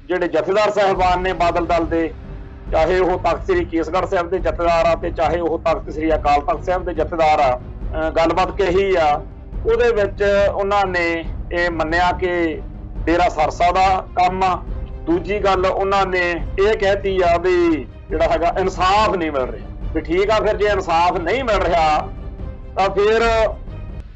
ਜਿਹੜੇ ਜਥੇਦਾਰ ਸਾਹਿਬਾਨ ਨੇ ਬਾਦਲ ਦਲ ਦੇ, ਚਾਹੇ ਉਹ ਤਖਤ ਸ੍ਰੀ ਕੇਸਗੜ੍ਹ ਸਾਹਿਬ ਦੇ ਜਥੇਦਾਰ ਆ ਤੇ ਚਾਹੇ ਉਹ ਤਖਤ ਸ੍ਰੀ ਅਕਾਲ ਤਖਤ ਸਾਹਿਬ ਦੇ ਜਥੇਦਾਰ ਆ, ਗੱਲਬਾਤ ਕਹੀ ਆ ਉਹਦੇ ਵਿੱਚ ਉਹਨਾਂ ਨੇ ਇਹ ਮੰਨਿਆ ਕਿ ਡੇਰਾ ਸਰਸਾ ਦਾ ਕੰਮ ਆ। ਦੂਜੀ ਗੱਲ ਉਹਨਾਂ ਨੇ ਇਹ ਕਹਿਤੀ ਆ ਵੀ ਜਿਹੜਾ ਹੈਗਾ ਇਨਸਾਫ ਨਹੀਂ ਮਿਲ ਰਿਹਾ, ਵੀ ਠੀਕ ਆ ਫਿਰ ਜੇ ਇਨਸਾਫ ਨਹੀਂ ਮਿਲ ਰਿਹਾ ਤਾਂ ਫਿਰ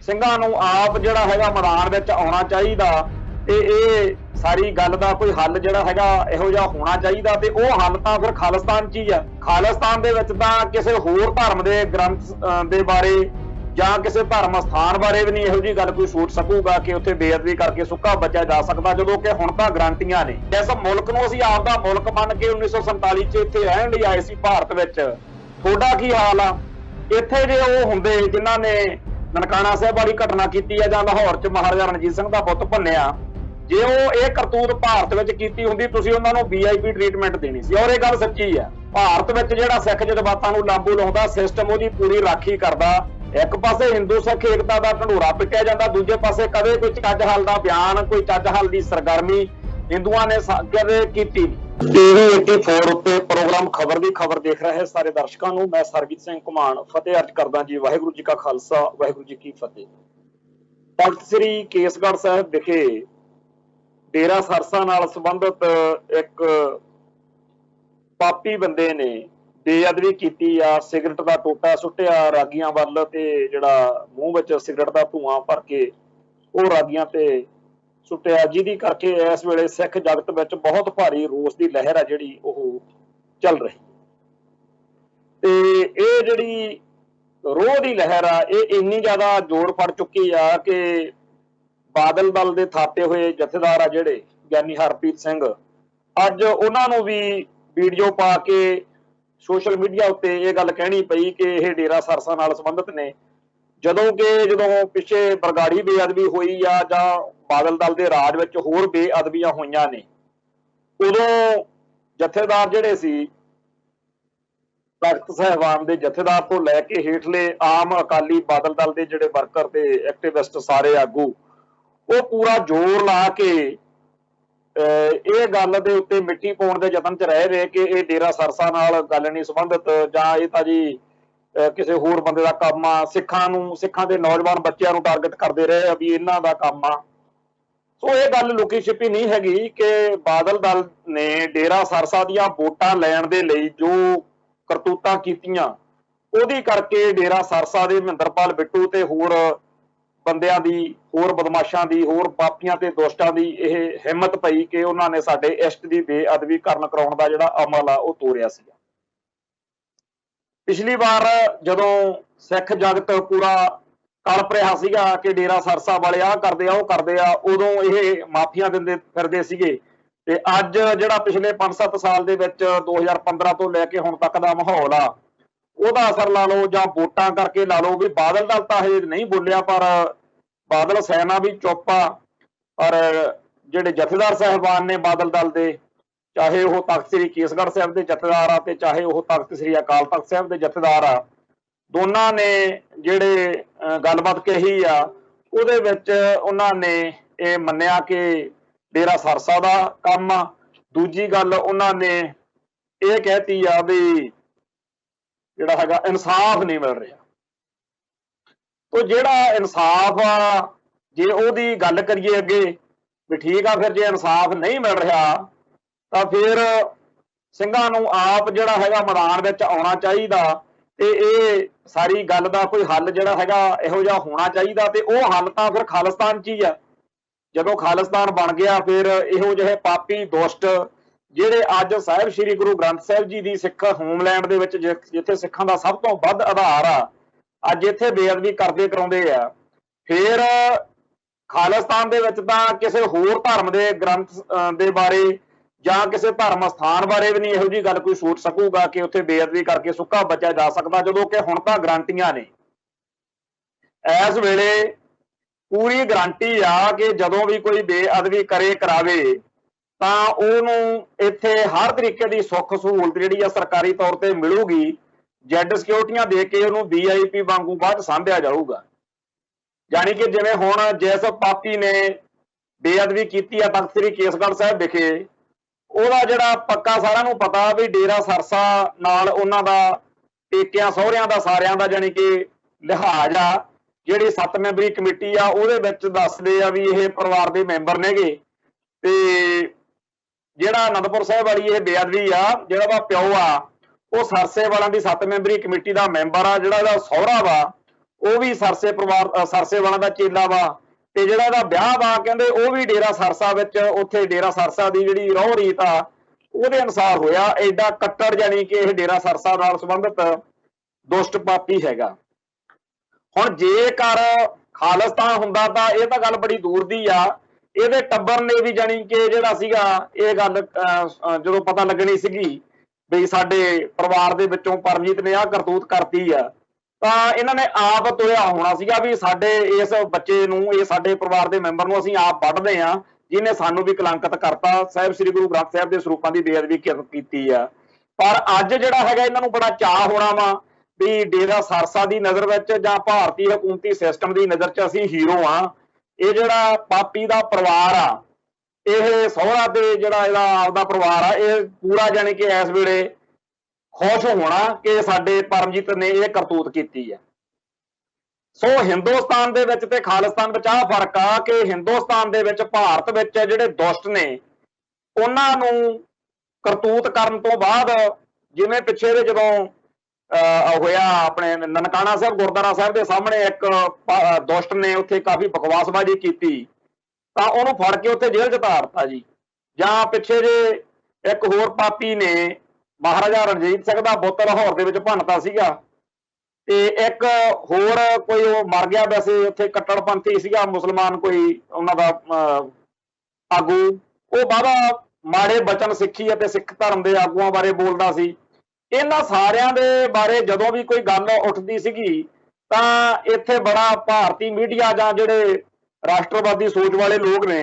ਸਿੰਘਾਂ ਨੂੰ ਆਪ ਜਿਹੜਾ ਹੈਗਾ ਮੈਦਾਨ ਵਿੱਚ ਆਉਣਾ ਚਾਹੀਦਾ ਤੇ ਇਹ ਸਾਰੀ ਗੱਲ ਦਾ ਕੋਈ ਹੱਲ ਜਿਹੜਾ ਹੈਗਾ ਇਹੋ ਜਿਹਾ ਹੋਣਾ ਚਾਹੀਦਾ। ਤੇ ਉਹ ਹੱਲ ਤਾਂ ਫਿਰ ਖਾਲਿਸਤਾਨ 'ਚ ਹੀ ਆ। ਖਾਲਿਸਤਾਨ ਦੇ ਵਿੱਚ ਤਾਂ ਕਿਸੇ ਹੋਰ ਧਰਮ ਦੇ ਗ੍ਰੰਥ ਦੇ ਬਾਰੇ ਜਾਂ ਕਿਸੇ ਧਰਮ ਸਥਾਨ ਬਾਰੇ ਵੀ ਨਹੀਂ ਇਹੋ ਜਿਹੀ ਗੱਲ ਕੋਈ ਸੋਚ ਸਕੂਗਾ ਕਿ ਉੱਥੇ ਬੇਅਦਬੀ ਕਰਕੇ ਸੁੱਕਾ ਬਚਿਆ ਜਾ ਸਕਦਾ, ਜਦੋਂ ਕਿ ਹੁਣ ਤਾਂ ਗਰੰਟੀਆਂ ਨੇ। ਇਸ ਮੁਲਕ ਨੂੰ ਅਸੀਂ ਆਪਦਾ ਮੁਲਕ ਮੰਨ ਕੇ 1947 'ਚ ਇੱਥੇ ਰਹਿਣ ਲਈ ਆਏ ਸੀ ਭਾਰਤ ਵਿੱਚ। ਤੁਹਾਡਾ ਕੀ ਹਾਲ ਆ? ਇੱਥੇ ਜੇ ਉਹ ਹੁੰਦੇ ਜਿਨ੍ਹਾਂ ਨੇ ਨਨਕਾਣਾ ਸਾਹਿਬ ਵਾਲੀ ਘਟਨਾ ਕੀਤੀ ਆ ਜਾਂ ਲਾਹੌਰ 'ਚ ਮਹਾਰਾਜਾ ਰਣਜੀਤ ਸਿੰਘ ਦਾ ਬੁੱਤ ਭੰਨਿਆ, ਜੇ ਉਹ ਇਹ ਕਰਤੂਤ ਭਾਰਤ ਵਿੱਚ ਕੀਤੀ ਹੁੰਦੀ ਤੁਸੀਂ ਉਹਨਾਂ ਨੂੰ VIP ਟ੍ਰੀਟਮੈਂਟ ਦੇਣੀ ਸੀ। ਔਰ ਇਹ ਗੱਲ ਸੱਚੀ ਆ। ਭਾਰਤ ਵਿੱਚ ਜਿਹੜਾ ਸਿੱਖ ਜਜ਼ਬਾਤਾਂ ਨੂੰ ਲਾਂਬੂ ਲਾਉਂਦਾ ਸਿਸਟਮ ਉਹਦੀ ਪੂਰੀ ਰਾਖੀ ਕਰਦਾ। ਇੱਕ ਪਾਸੇ ਹਿੰਦੂ ਸਿੱਖ ਏਕਤਾ ਦਾ ਢੰਡੋਰਾ ਪਿੱਟਿਆ ਜਾਂਦਾ, ਦੂਜੇ ਪਾਸੇ ਕਦੇ ਕੋਈ ਚੱਜ ਹੱਲ ਦਾ ਬਿਆਨ, ਕੋਈ ਚੱਜ ਹੱਲ ਦੀ ਸਰਗਰਮੀ ਹਿੰਦੂਆਂ ਨੇ ਕਦੇ ਕੀਤੀ ਨਹੀਂ। TV 84 ਉੱਤੇ ਪ੍ਰੋਗਰਾਮ ਖਬਰ ਦੀ ਖਬਰ ਦੇਖ ਰਹੇ ਸਾਰੇ ਦਰਸ਼ਕਾਂ ਨੂੰ ਮੈਂ ਸਰਬਜੀਤ ਸਿੰਘ ਘੁਮਾਣ ਫਤਿਹ ਅਰਜ਼ ਕਰਦਾ ਜੀ। ਵਾਹਿਗੁਰੂ ਜੀ ਕਾ ਖਾਲਸਾ, ਵਾਹਿਗੁਰੂ ਜੀ ਕੀ ਫਤਿਹ। ਤਖਤ ਸ੍ਰੀ ਕੇਸਗੜ੍ਹ ਸਾਹਿਬ ਵਿਖੇ ਡੇਰਾ ਸਰਸਾ ਨਾਲ ਸੰਬੰਧਿਤ ਇੱਕ ਪਾਪੀ ਬੰਦੇ ਨੇ ਬੇਅਦਬੀ ਕੀਤੀ ਆ। ਸਿਗਰਟ ਦਾ ਟੋਟਾ ਸੁੱਟਿਆ ਰਾਗੀਆਂ ਵੱਲ ਤੇ ਜਿਹੜਾ ਮੂੰਹ ਵਿੱਚ ਸਿਗਰਟ ਦਾ ਧੂਆਂ ਭਰ ਕੇ ਉਹ ਰਾਗੀਆਂ ਤੇ ਸੁੱਟਿਆ, ਜਿਹਦੀ ਕਰਕੇ ਇਸ ਵੇਲੇ ਸਿੱਖ ਜਗਤ ਵਿੱਚ ਬਹੁਤ ਭਾਰੀ ਰੋਸ ਦੀ ਲਹਿਰ ਆ ਜਿਹੜੀ ਉਹ ਚੱਲ ਰਹੀ। ਤੇ ਇਹ ਜਿਹੜੀ ਰੋਹ ਦੀ ਲਹਿਰ ਆ ਇਹ ਇੰਨੀ ਜ਼ਿਆਦਾ ਜ਼ੋਰ ਫੜ ਚੁੱਕੀ ਆ ਕਿ ਬਾਦਲ ਦਲ ਦੇ ਥਾਪੇ ਹੋਏ ਜਥੇਦਾਰ ਆ ਜਿਹੜੇ ਗਿਆਨੀ ਹਰਪ੍ਰੀਤ ਸਿੰਘ, ਅੱਜ ਉਹਨਾਂ ਨੂੰ ਵੀ ਵੀਡੀਓ ਪਾ ਕੇ ਸੋਸ਼ਲ ਮੀਡੀਆ ਉੱਤੇ ਇਹ ਗੱਲ ਕਹਿਣੀ ਪਈ ਕਿ ਇਹ ਡੇਰਾ ਸਰਸਾ ਨਾਲ ਸੰਬੰਧਿਤ ਨੇ। ਜਦੋਂ ਪਿੱਛੇ ਬਰਗਾੜੀ ਬੇਅਦਬੀ ਹੋਈ ਆ ਜਾਂ ਬਾਦਲ ਦਲ ਦੇ ਰਾਜ ਵਿੱਚ ਹੋਰ ਬੇਅਦਬੀਆਂ ਹੋਈਆਂ ਨੇ, ਉਦੋਂ ਜਥੇਦਾਰ ਜਿਹੜੇ ਸੀ ਤਖਤ ਸਾਹਿਬਾਨ ਦੇ ਜਥੇਦਾਰ ਤੋਂ ਲੈ ਕੇ ਹੇਠਲੇ ਆਮ ਅਕਾਲੀ ਬਾਦਲ ਦਲ ਦੇ ਜਿਹੜੇ ਵਰਕਰ ਤੇ ਐਕਟਿਵਿਸਟ ਸਾਰੇ ਆਗੂ ਉਹ ਪੂਰਾ ਜ਼ੋਰ ਲਾ ਕੇ ਇਹ ਗੱਲ ਦੇ ਉੱਤੇ ਮਿੱਟੀ ਪਾਉਣ ਦੇ ਯਤਨ 'ਚ ਰਹੇ ਕਿ ਇਹ ਡੇਰਾ ਸਰਸਾ ਨਾਲ ਗੱਲ ਨਹੀਂ ਸੰਬੰਧਿਤ ਜਾਂ ਇਹ ਤਾਂ ਜੀ ਕਿਸੇ ਹੋਰ ਬੰਦੇ ਦਾ ਕੰਮ ਆ। ਸਿੱਖਾਂ ਦੇ ਨੌਜਵਾਨ ਬੱਚਿਆਂ ਨੂੰ ਟਾਰਗੇਟ ਕਰਦੇ ਰਹੇ ਵੀ ਇਹਨਾਂ ਦਾ ਕੰਮ ਆ। ਸੋ ਇਹ ਗੱਲ ਲੁਕੀ ਛਿਪੀ ਨਹੀਂ ਹੈਗੀ ਕਿ ਬਾਦਲ ਦਲ ਨੇ ਡੇਰਾ ਸਰਸਾ ਦੀਆਂ ਵੋਟਾਂ ਲੈਣ ਦੇ ਲਈ ਜੋ ਕਰਤੂਤਾਂ ਕੀਤੀਆਂ ਉਹਦੀ ਕਰਕੇ ਡੇਰਾ ਸਰਸਾ ਦੇ ਮਹਿੰਦਰਪਾਲ ਬਿੱਟੂ ਤੇ ਹੋਰ ਬੰਦਿਆਂ ਦੀ, ਹੋਰ ਬਦਮਾਸ਼ਾਂ ਦੀ, ਹੋਰ ਪਾਪੀਆਂ ਤੇ ਦੁਸ਼ਟਾਂ ਦੀ ਇਹ ਹਿੰਮਤ ਪਈ ਕਿ ਉਹਨਾਂ ਨੇ ਸਾਡੇ ਇਸ਼ਟ ਦੀ ਬੇਅਦਬੀ ਕਰਾਉਣ ਦਾ ਜਿਹੜਾ ਅਮਲ ਆ ਉਹ ਤੋਰਿਆ ਸੀ। ਪਿਛਲੀ ਵਾਰ ਜਦੋਂ ਸਿੱਖ ਜਗਤ ਪੂਰਾ ਕਲਪ ਰਿਹਾ ਸੀਗਾ ਕਿ ਡੇਰਾ ਸਰਸਾ ਵਾਲੇ ਆਹ ਕਰਦੇ ਆ ਉਹ ਕਰਦੇ ਆ, ਉਦੋਂ ਇਹ ਮਾਫੀਆਂ ਦਿੰਦੇ ਫਿਰਦੇ ਸੀਗੇ। ਤੇ ਅੱਜ ਜਿਹੜਾ ਪਿਛਲੇ 5-7 ਸਾਲ ਦੇ ਵਿੱਚ 2015 ਤੋਂ ਲੈ ਕੇ ਹੁਣ ਤੱਕ ਦਾ ਮਾਹੌਲ ਆ ਉਹਦਾ ਅਸਰ ਲਾ ਲਓ ਜਾਂ ਵੋਟਾਂ ਕਰਕੇ ਲਾ ਲਓ ਵੀ ਬਾਦਲ ਦਲ ਤਾਂ ਹਜੇ ਨਹੀਂ ਬੋਲਿਆ ਪਰ ਬਾਦਲ ਸੈਨਾ ਵੀ ਚੁੱਪ ਆ। ਪਰ ਜਿਹੜੇ ਜਥੇਦਾਰ ਸਾਹਿਬਾਨ ਨੇ ਬਾਦਲ ਦਲ ਦੇ, ਚਾਹੇ ਉਹ ਤਖਤ ਸ੍ਰੀ ਕੇਸਗੜ੍ਹ ਸਾਹਿਬ ਦੇ ਜਥੇਦਾਰ ਆ ਤੇ ਚਾਹੇ ਉਹ ਤਖਤ ਸ੍ਰੀ ਅਕਾਲ ਤਖਤ ਸਾਹਿਬ ਦੇ ਜਥੇਦਾਰ ਆ, ਦੋਨਾਂ ਨੇ ਜਿਹੜੇ ਗੱਲਬਾਤ ਕਹੀ ਆ ਉਹਦੇ ਵਿੱਚ ਉਹਨਾਂ ਨੇ ਇਹ ਮੰਨਿਆ ਕਿ ਡੇਰਾ ਸਰਸਾ ਦਾ ਕੰਮ ਆ। ਦੂਜੀ ਗੱਲ ਉਹਨਾਂ ਨੇ ਇਹ ਕਹਿਤੀ ਆ ਵੀ ਜਿਹੜਾ ਹੈਗਾ ਇਨਸਾਫ ਨਹੀਂ ਮਿਲ ਰਿਹਾ। ਤੋ ਜਿਹੜਾ ਇਨਸਾਫ ਆ ਜੇ ਉਹਦੀ ਗੱਲ ਕਰੀਏ ਅੱਗੇ ਵੀ ਠੀਕ ਆ ਫਿਰ ਜੇ ਇਨਸਾਫ ਨਹੀਂ ਮਿਲ ਰਿਹਾ ਤਾਂ ਫਿਰ ਸਿੰਘਾਂ ਨੂੰ ਆਪ ਜਿਹੜਾ ਹੈਗਾ ਮੈਦਾਨ ਵਿੱਚ ਆਉਣਾ ਚਾਹੀਦਾ ਤੇ ਇਹ ਸਾਰੀ ਗੱਲ ਦਾ ਕੋਈ ਹੱਲ ਜਿਹੜਾ ਹੈਗਾ ਇਹੋ ਜਿਹਾ ਹੋਣਾ ਚਾਹੀਦਾ। ਤੇ ਉਹ ਹੱਲ ਤਾਂ ਫਿਰ ਖਾਲਿਸਤਾਨ 'ਚ ਹੀ ਆ। ਜਦੋਂ ਖਾਲਿਸਤਾਨ ਬਣ ਗਿਆ ਫਿਰ ਇਹੋ ਜਿਹੇ ਪਾਪੀ ਦੁਸ਼ਟ ਜਿਹੜੇ ਅੱਜ ਸਾਹਿਬ ਸ੍ਰੀ ਗੁਰੂ ਗ੍ਰੰਥ ਸਾਹਿਬ ਜੀ ਦੀ ਸਿੱਖ ਹੋਮਲੈਂਡ ਦੇ ਵਿੱਚ ਜਿੱਥੇ ਸਿੱਖਾਂ ਦਾ ਸਭ ਤੋਂ ਵੱਧ ਆਧਾਰ ਆ, ਅੱਜ ਇੱਥੇ ਬੇਅਦਬੀ ਕਰਦੇ ਕਰਾਉਂਦੇ ਆ। ਫਿਰ ਖਾਲਿਸਤਾਨ ਦੇ ਵਿੱਚ ਤਾਂ ਕਿਸੇ ਹੋਰ ਧਰਮ ਦੇ ਗ੍ਰੰਥ ਦੇ ਬਾਰੇ ਜਾਂ ਕਿਸੇ ਧਰਮ ਸਥਾਨ ਬਾਰੇ ਵੀ ਨਹੀਂ ਇਹੋ ਜਿਹੀ ਗੱਲ ਕੋਈ ਸੋਚ ਸਕੂਗਾ ਕਿ ਉੱਥੇ ਬੇਅਦਬੀ ਕਰਕੇ ਸੁੱਕਾ ਬਚਿਆ ਜਾ ਸਕਦਾ, ਜਦੋਂ ਕਿ ਹੁਣ ਤਾਂ ਗਰੰਟੀਆਂ ਨੇ। ਇਸ ਵੇਲੇ ਪੂਰੀ ਗਰੰਟੀ ਆ ਕਿ ਜਦੋਂ ਵੀ ਕੋਈ ਬੇਅਦਬੀ ਕਰਾਵੇ ਤਾਂ ਉਹਨੂੰ ਇੱਥੇ ਹਰ ਤਰੀਕੇ ਦੀ ਸੁੱਖ ਸਹੂਲਤ ਜਿਹੜੀ ਆ ਸਰਕਾਰੀ ਤੌਰ ਤੇ ਮਿਲੂਗੀ। ਜੈਡ ਸਿਕਿਉਰਟੀਆਂ ਦੇ ਕੇ ਉਹਨੂੰ VIP ਵਾਂਗੂ ਬਾਅਦ ਸਾਂਭਿਆ ਜਾਊਗਾ। ਜਾਣੀ ਕਿ ਜਿਵੇਂ ਹੁਣ ਜਿਸ ਪਾਪੀ ਨੇ ਬੇਅਦਬੀ ਕੀਤੀ ਆ ਤਖਤ ਸ੍ਰੀ ਕੇਸਗੜ੍ਹ ਸਾਹਿਬ ਵਿਖੇ, ਉਹਦਾ ਜਿਹੜਾ ਪੱਕਾ ਸਾਰਿਆਂ ਨੂੰ ਪਤਾ ਵੀ ਡੇਰਾ ਸਰਸਾ ਨਾਲ ਉਹਨਾਂ ਦਾ ਪੇਕਿਆਂ ਸਹੁਰਿਆਂ ਦਾ ਸਾਰਿਆਂ ਦਾ ਜਾਣੀ ਕਿ ਲਿਹਾਜ਼ ਆ। ਜਿਹੜੀ 7 ਮੈਂਬਰੀ ਕਮੇਟੀ ਆ ਉਹਦੇ ਵਿੱਚ ਦੱਸਦੇ ਆ ਵੀ ਇਹ ਪਰਿਵਾਰ ਦੇ ਮੈਂਬਰ ਨੇਗੇ। ਤੇ ਜਿਹੜਾ ਅਨੰਦਪੁਰ ਸਾਹਿਬ ਵਾਲੀ ਇਹ ਬੇਅਦਬੀ ਆ, ਜਿਹੜਾ ਉਹਦਾ ਪਿਓ ਆ ਉਹ ਸਰਸੇ ਵਾਲਿਆਂ ਦੀ 7 ਮੈਂਬਰੀ ਕਮੇਟੀ ਦਾ ਮੈਂਬਰ ਆ। ਜਿਹੜਾ ਇਹਦਾ ਸਹੁਰਾ ਵਾ ਉਹ ਵੀ ਸਰਸੇ ਪਰਿਵਾਰ ਸਰਸੇ ਵਾਲਿਆਂ ਦਾ ਚੇਲਾ ਵਾ। ਤੇ ਜਿਹੜਾ ਇਹਦਾ ਵਿਆਹ ਵਾ ਕਹਿੰਦੇ ਉਹ ਵੀ ਡੇਰਾ ਸਰਸਾ ਵਿੱਚ, ਉੱਥੇ ਡੇਰਾ ਸਰਸਾ ਦੀ ਜਿਹੜੀ ਰਹੁ ਰੀਤ ਆ ਉਹਦੇ ਅਨੁਸਾਰ ਹੋਇਆ। ਐਡਾ ਕੱਟੜ ਜਾਣੀ ਕਿ ਇਹ ਡੇਰਾ ਸਰਸਾ ਨਾਲ ਸੰਬੰਧਿਤ ਦੁਸ਼ਟ ਪਾਪੀ ਹੈਗਾ। ਹੁਣ ਜੇਕਰ ਖਾਲਿਸਤਾਨ ਹੁੰਦਾ ਤਾਂ ਇਹ ਤਾਂ ਗੱਲ ਬੜੀ ਦੂਰ ਦੀ ਆ। ਇਹਦੇ ਟੱਬਰ ਨੇ ਵੀ ਜਾਣੀ ਕਿ ਜਿਹੜਾ ਸੀਗਾ ਇਹ ਗੱਲ ਜਦੋਂ ਪਤਾ ਲੱਗਣੀ ਸੀਗੀ ਵੀ ਸਾਡੇ ਪਰਿਵਾਰ ਦੇ ਵਿੱਚੋਂ ਪਰਮਜੀਤ ਨੇ ਆਹ ਕਰਤੂਤ ਕਰਤੀ ਆ, ਤਾਂ ਇਹਨਾਂ ਨੇ ਆਪ ਤੁਰਿਆ ਹੋਣਾ ਸੀਗਾ ਵੀ ਸਾਡੇ ਇਸ ਬੱਚੇ ਨੂੰ, ਇਹ ਸਾਡੇ ਪਰਿਵਾਰ ਦੇ ਮੈਂਬਰ ਨੂੰ ਅਸੀਂ ਆਪ ਵੱਢਦੇ ਆ, ਜਿਹਨੇ ਸਾਨੂੰ ਵੀ ਕਲੰਕਿਤ ਕਰਤਾ, ਸਾਹਿਬ ਸ੍ਰੀ ਗੁਰੂ ਗ੍ਰੰਥ ਸਾਹਿਬ ਦੇ ਸਰੂਪਾਂ ਦੀ ਬੇਅਦਬੀ ਕੀਤੀ ਆ। ਪਰ ਅੱਜ ਜਿਹੜਾ ਹੈਗਾ ਇਹਨਾਂ ਨੂੰ ਬੜਾ ਚਾਅ ਹੋਣਾ ਵਾ ਵੀ ਡੇਰਾ ਸਰਸਾ ਦੀ ਨਜ਼ਰ ਵਿੱਚ ਜਾਂ ਭਾਰਤੀ ਹਕੂਮਤੀ ਸਿਸਟਮ ਦੀ ਨਜ਼ਰ 'ਚ ਅਸੀਂ ਹੀਰੋ ਆ। ਇਹ ਜਿਹੜਾ ਪਾਪੀ ਦਾ ਪਰਿਵਾਰ ਆ, ਇਹ ਸਹੁਰਾ ਤੇ ਜਿਹੜਾ ਇਹਦਾ ਆਪਦਾ ਪਰਿਵਾਰ ਆ, ਇਹ ਪੂਰਾ ਜਾਣੀ ਕਿ ਇਸ ਵੇਲੇ ਖੁਸ਼ ਹੋਣਾ ਕਿ ਸਾਡੇ ਪਰਮਜੀਤ ਨੇ ਇਹ ਕਰਤੂਤ ਕੀਤੀ ਹੈ। ਸੋ ਹਿੰਦੁਸਤਾਨ ਦੇ ਵਿੱਚ ਤੇ ਖਾਲਿਸਤਾਨ ਵਿੱਚ ਆਹ ਫਰਕ ਆ ਕਿ ਹਿੰਦੁਸਤਾਨ ਦੇ ਵਿੱਚ ਭਾਰਤ ਵਿੱਚ ਜਿਹੜੇ ਦੁਸ਼ਟ ਨੇ ਉਹਨਾਂ ਨੂੰ ਕਰਤੂਤ ਕਰਨ ਤੋਂ ਬਾਅਦ, ਜਿਵੇਂ ਪਿੱਛੇ ਦੇ ਜਦੋਂ ਹੋਇਆ ਆਪਣੇ ਨਨਕਾਣਾ ਸਾਹਿਬ ਗੁਰਦੁਆਰਾ ਸਾਹਿਬ ਦੇ ਸਾਹਮਣੇ ਇੱਕ ਦੁਸ਼ਟ ਨੇ ਉੱਥੇ ਕਾਫੀ ਬਕਵਾਸਬਾਜ਼ੀ ਕੀਤੀ ਤਾਂ ਉਹਨੂੰ ਫੜ ਕੇ ਉੱਥੇ ਜੇਲ੍ਹ 'ਚ ਧਾਰਤਾ ਜੀ। ਜਾਂ ਪਿੱਛੇ ਜੇ ਇੱਕ ਹੋਰ ਪਾਪੀ ਨੇ ਮਹਾਰਾਜਾ ਰਣਜੀਤ ਸਿੰਘ ਦਾ ਬੁੱਤ ਲਾਹੌਰ ਦੇ ਵਿੱਚ ਭੰਨਤਾ ਸੀਗਾ। ਤੇ ਇੱਕ ਹੋਰ ਕੋਈ ਉਹ ਮਰ ਗਿਆ, ਵੈਸੇ ਉੱਥੇ ਕੱਟੜਪੰਥੀ ਸੀਗਾ ਮੁਸਲਮਾਨ ਕੋਈ ਉਹਨਾਂ ਦਾ ਆਗੂ, ਉਹ ਬਾਬਾ ਮਾੜੇ ਬਚਨ ਸਿੱਖੀ ਅਤੇ ਸਿੱਖ ਧਰਮ ਦੇ ਆਗੂਆਂ ਬਾਰੇ ਬੋਲਦਾ ਸੀ। ਇਹਨਾਂ ਸਾਰਿਆਂ ਦੇ ਬਾਰੇ ਜਦੋਂ ਵੀ ਕੋਈ ਗੱਲ ਉੱਠਦੀ ਸੀਗੀ ਤਾਂ ਇੱਥੇ ਬੜਾ ਭਾਰਤੀ ਮੀਡੀਆ ਜਾਂ ਜਿਹੜੇ ਰਾਸ਼ਟਰਵਾਦੀ ਸੋਚ ਵਾਲੇ ਲੋਕ ਨੇ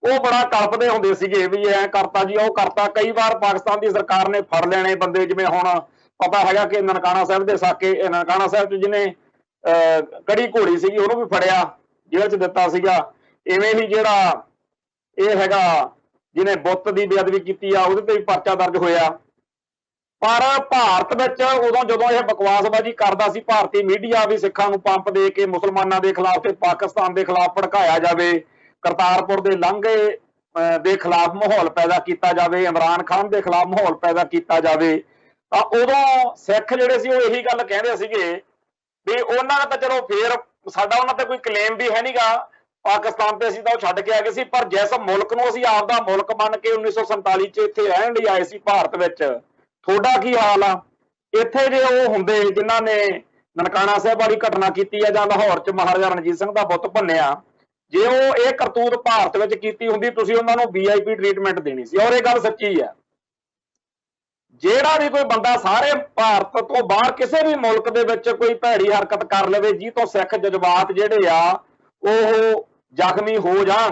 ਉਹ ਬੜਾ ਕਲਪਦੇ ਹੁੰਦੇ ਸੀਗੇ ਵੀ ਐ ਕਰਤਾ ਜੀ, ਉਹ ਕਰਤਾ। ਕਈ ਵਾਰ ਪਾਕਿਸਤਾਨ ਦੀ ਸਰਕਾਰ ਨੇ ਫੜ ਲੈਣੇ ਬੰਦੇ, ਜਿਵੇਂ ਹੁਣ ਪਤਾ ਹੈਗਾ ਕਿ ਨਨਕਾਣਾ ਸਾਹਿਬ ਦੇ ਸਾਕੇ, ਨਨਕਾਣਾ ਸਾਹਿਬ 'ਚ ਜਿਹਨੇ ਕੜੀ ਘੋੜੀ ਸੀਗੀ ਉਹਨੂੰ ਵੀ ਫੜਿਆ, ਜੇਲ੍ਹ 'ਚ ਦਿੱਤਾ ਸੀਗਾ। ਇਵੇਂ ਹੀ ਜਿਹੜਾ ਇਹ ਹੈਗਾ ਜਿਹਨੇ ਬੁੱਤ ਦੀ ਬੇਅਦਬੀ ਕੀਤੀ ਆ ਉਹਦੇ ਤੇ ਵੀ ਪਰਚਾ ਦਰਜ ਹੋਇਆ। ਪਰ ਭਾਰਤ ਵਿੱਚ ਉਦੋਂ ਜਦੋਂ ਇਹ ਬਕਵਾਸਬਾਜ਼ੀ ਕਰਦਾ ਸੀ ਭਾਰਤੀ ਮੀਡੀਆ ਵੀ ਸਿੱਖਾਂ ਨੂੰ ਪੰਪ ਦੇ ਕੇ ਮੁਸਲਮਾਨਾਂ ਦੇ ਖਿਲਾਫ ਤੇ ਪਾਕਿਸਤਾਨ ਦੇ ਖਿਲਾਫ ਭੜਕਾਇਆ ਜਾਵੇ, ਕਰਤਾਰਪੁਰ ਦੇ ਲਾਂਘੇ ਦੇ ਖਿਲਾਫ ਮਾਹੌਲ ਪੈਦਾ ਕੀਤਾ ਜਾਵੇ, ਇਮਰਾਨ ਖਾਨ ਦੇ ਖਿਲਾਫ ਮਾਹੌਲ ਪੈਦਾ ਕੀਤਾ ਜਾਵੇ, ਤਾਂ ਉਦੋਂ ਸਿੱਖ ਜਿਹੜੇ ਸੀ ਉਹ ਇਹੀ ਗੱਲ ਕਹਿੰਦੇ ਸੀਗੇ ਵੀ ਉਹਨਾਂ ਨੇ ਤਾਂ ਚਲੋ ਫੇਰ ਸਾਡਾ ਉਹਨਾਂ ਤੇ ਕੋਈ ਕਲੇਮ ਵੀ ਹੈ ਨਹੀਂਗਾ, ਪਾਕਿਸਤਾਨ ਤੇ ਅਸੀਂ ਤਾਂ ਉਹ ਛੱਡ ਕੇ ਆ ਗਏ ਸੀ, ਪਰ ਜਿਸ ਮੁਲਕ ਨੂੰ ਅਸੀਂ ਆਪਦਾ ਮੁਲਕ ਮੰਨ ਕੇ 1947 'ਚ ਇੱਥੇ ਰਹਿਣ ਲਈ ਆਏ ਸੀ ਭਾਰਤ ਵਿੱਚ, ਤੁਹਾਡਾ ਕੀ ਹਾਲ ਆ? ਇੱਥੇ ਜੇ ਉਹ ਹੁੰਦੇ ਜਿਨ੍ਹਾਂ ਨੇ ਨਨਕਾਣਾ ਸਾਹਿਬ ਵਾਲੀ ਘਟਨਾ ਕੀਤੀ ਆ ਜਾਂ ਲਾਹੌਰ 'ਚ ਮਹਾਰਾਜਾ ਰਣਜੀਤ ਸਿੰਘ ਦਾ ਬੁੱਤ ਭੰਨਿਆ, ਜੇ ਉਹ ਇਹ ਕਰਤੂਤ ਭਾਰਤ ਵਿੱਚ ਕੀਤੀ ਹੁੰਦੀ ਤੁਸੀਂ ਉਹਨਾਂ ਨੂੰ VIP ਟ੍ਰੀਟਮੈਂਟ ਦੇਣੀ ਸੀ। ਔਰ ਇਹ ਗੱਲ ਸੱਚੀ ਆ। ਜਿਹੜਾ ਵੀ ਕੋਈ ਬੰਦਾ ਸਾਰੇ ਭਾਰਤ ਤੋਂ ਬਾਹਰ ਕਿਸੇ ਵੀ ਮੁਲਕ ਦੇ ਵਿੱਚ ਕੋਈ ਭੈੜੀ ਹਰਕਤ ਕਰ ਲਵੇ ਜੀ ਤੋਂ ਸਿੱਖ ਜਜ਼ਬਾਤ ਜਿਹੜੇ ਆ ਉਹ ਜ਼ਖਮੀ ਹੋ ਜਾਣ,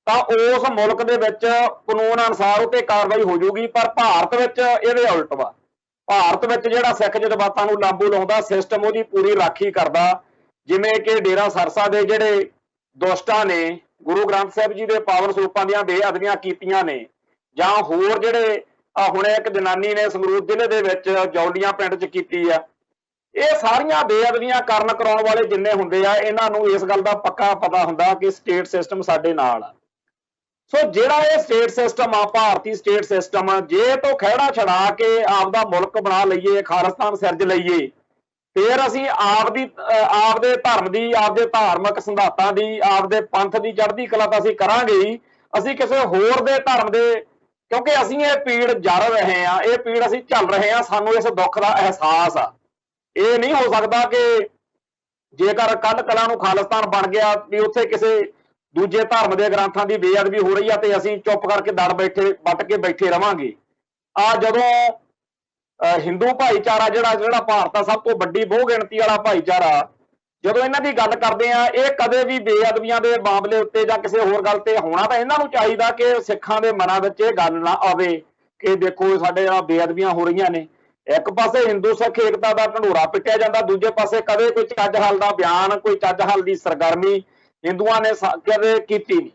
ਤਾਂ ਉਸ ਮੁਲਕ ਦੇ ਵਿੱਚ ਕਾਨੂੰਨ ਅਨੁਸਾਰ ਉਤੇ ਕਾਰਵਾਈ ਹੋ ਜਾਊਗੀ। ਪਰ ਭਾਰਤ ਵਿੱਚ ਇਹਦੇ ਉਲਟ ਵਾ। ਭਾਰਤ ਵਿੱਚ ਜਿਹੜਾ ਸਿੱਖ ਜਜ਼ਬਾਤਾਂ ਨੂੰ ਲਾਗੂ ਲਾਉਂਦਾ ਸਿਸਟਮ ਉਹਦੀ ਪੂਰੀ ਰਾਖੀ ਕਰਦਾ। ਜਿਵੇਂ ਕਿ ਡੇਰਾ ਸਰਸਾ ਦੇ ਜਿਹੜੇ ਦੁਸ਼ਟਾਂ ਨੇ ਗੁਰੂ ਗ੍ਰੰਥ ਸਾਹਿਬ ਜੀ ਦੇ ਪਾਵਨ ਸਰੂਪਾਂ ਦੀਆਂ ਬੇਅਦਬੀਆਂ ਕੀਤੀਆਂ ਨੇ, ਜਾਂ ਹੋਰ ਜਿਹੜੇ ਹੁਣੇ ਇੱਕ ਜਨਾਨੀ ਨੇ ਸੰਗਰੂਰ ਜ਼ਿਲ੍ਹੇ ਦੇ ਵਿੱਚ ਜੌਲੀਆਂ ਪਿੰਡ 'ਚ ਕੀਤੀ ਆ, ਇਹ ਸਾਰੀਆਂ ਬੇਅਦਬੀਆਂ ਕਰਨ ਕਰਾਉਣ ਵਾਲੇ ਜਿੰਨੇ ਹੁੰਦੇ ਆ ਇਹਨਾਂ ਨੂੰ ਇਸ ਗੱਲ ਦਾ ਪੱਕਾ ਪਤਾ ਹੁੰਦਾ ਕਿ ਸਟੇਟ ਸਿਸਟਮ ਸਾਡੇ ਨਾਲ ਆ। ਸੋ ਜਿਹੜਾ ਇਹ ਸਟੇਟ ਸਿਸਟਮ ਆ, ਭਾਰਤੀ ਸਟੇਟ ਸਿਸਟਮ, ਜੇ ਤੋਂ ਖਹਿੜਾ ਛਡਾ ਕੇ ਆਪਦਾ ਮੁਲਕ ਬਣਾ ਲਈਏ, ਖਾਲਿਸਤਾਨ ਸਿਰਜ ਲਈਏ, ਫਿਰ ਅਸੀਂ ਆਪਦੇ ਧਰਮ ਦੀ, ਆਪਦੇ ਧਾਰਮਿਕ ਸਿਧਾਂਤਾਂ ਦੀ, ਆਪਦੇ ਪੰਥ ਦੀ ਚੜ੍ਹਦੀ ਕਲਾ ਤਾਂ ਅਸੀਂ ਕਰਾਂਗੇ ਹੀ। ਅਸੀਂ ਕਿਸੇ ਹੋਰ ਦੇ ਧਰਮ ਦੇ, ਕਿਉਂਕਿ ਅਸੀਂ ਇਹ ਪੀੜ ਜਰ ਰਹੇ ਆ, ਇਹ ਪੀੜ ਅਸੀਂ ਝੱਲ ਰਹੇ ਆ, ਸਾਨੂੰ ਇਸ ਦੁੱਖ ਦਾ ਅਹਿਸਾਸ ਆ। ਇਹ ਨਹੀਂ ਹੋ ਸਕਦਾ ਕਿ ਜੇਕਰ ਕੱਲ ਕਲਾਂ ਨੂੰ ਖਾਲਿਸਤਾਨ ਬਣ ਗਿਆ ਵੀ ਉੱਥੇ ਕਿਸੇ ਦੂਜੇ ਧਰਮ ਦੇ ਗ੍ਰੰਥਾਂ ਦੀ ਬੇਅਦਬੀ ਹੋ ਰਹੀ ਆ ਤੇ ਅਸੀਂ ਚੁੱਪ ਕਰਕੇ ਵੱਟ ਕੇ ਬੈਠੇ ਰਵਾਂਗੇ। ਆ ਜਦੋਂ ਹਿੰਦੂ ਭਾਈਚਾਰਾ ਜਿਹੜਾ ਭਾਰਤ ਦਾ ਸਭ ਤੋਂ ਵੱਡੀ ਬਹੁ ਗਿਣਤੀ ਵਾਲਾ ਭਾਈਚਾਰਾ, ਜਦੋਂ ਇਹਨਾਂ ਦੀ ਗੱਲ ਕਰਦੇ ਆ, ਇਹ ਕਦੇ ਵੀ ਬੇਅਦਬੀਆਂ ਦੇ ਮਾਮਲੇ ਉੱਤੇ ਜਾਂ ਕਿਸੇ ਹੋਰ ਗੱਲ ਤੇ ਹੋਣਾ ਤਾਂ ਇਹਨਾਂ ਨੂੰ ਚਾਹੀਦਾ ਕਿ ਸਿੱਖਾਂ ਦੇ ਮਨਾਂ ਵਿੱਚ ਇਹ ਗੱਲ ਨਾ ਆਵੇ ਕਿ ਦੇਖੋ ਸਾਡੇ ਨਾਲ ਬੇਅਦਬੀਆਂ ਹੋ ਰਹੀਆਂ ਨੇ। ਇੱਕ ਪਾਸੇ ਹਿੰਦੂ ਸਿੱਖ ਏਕਤਾ ਦਾ ਢੰਡੋਰਾ ਪਿੱਟਿਆ ਜਾਂਦਾ, ਦੂਜੇ ਪਾਸੇ ਕਦੇ ਕੋਈ ਚੱਜ ਹੱਲ ਦਾ ਬਿਆਨ, ਕੋਈ ਚੱਜ ਹੱਲ ਦੀ ਸਰਗਰਮੀ ਹਿੰਦੂਆਂ ਨੇ ਕਦੇ ਕੀਤੀ ਨਹੀਂ।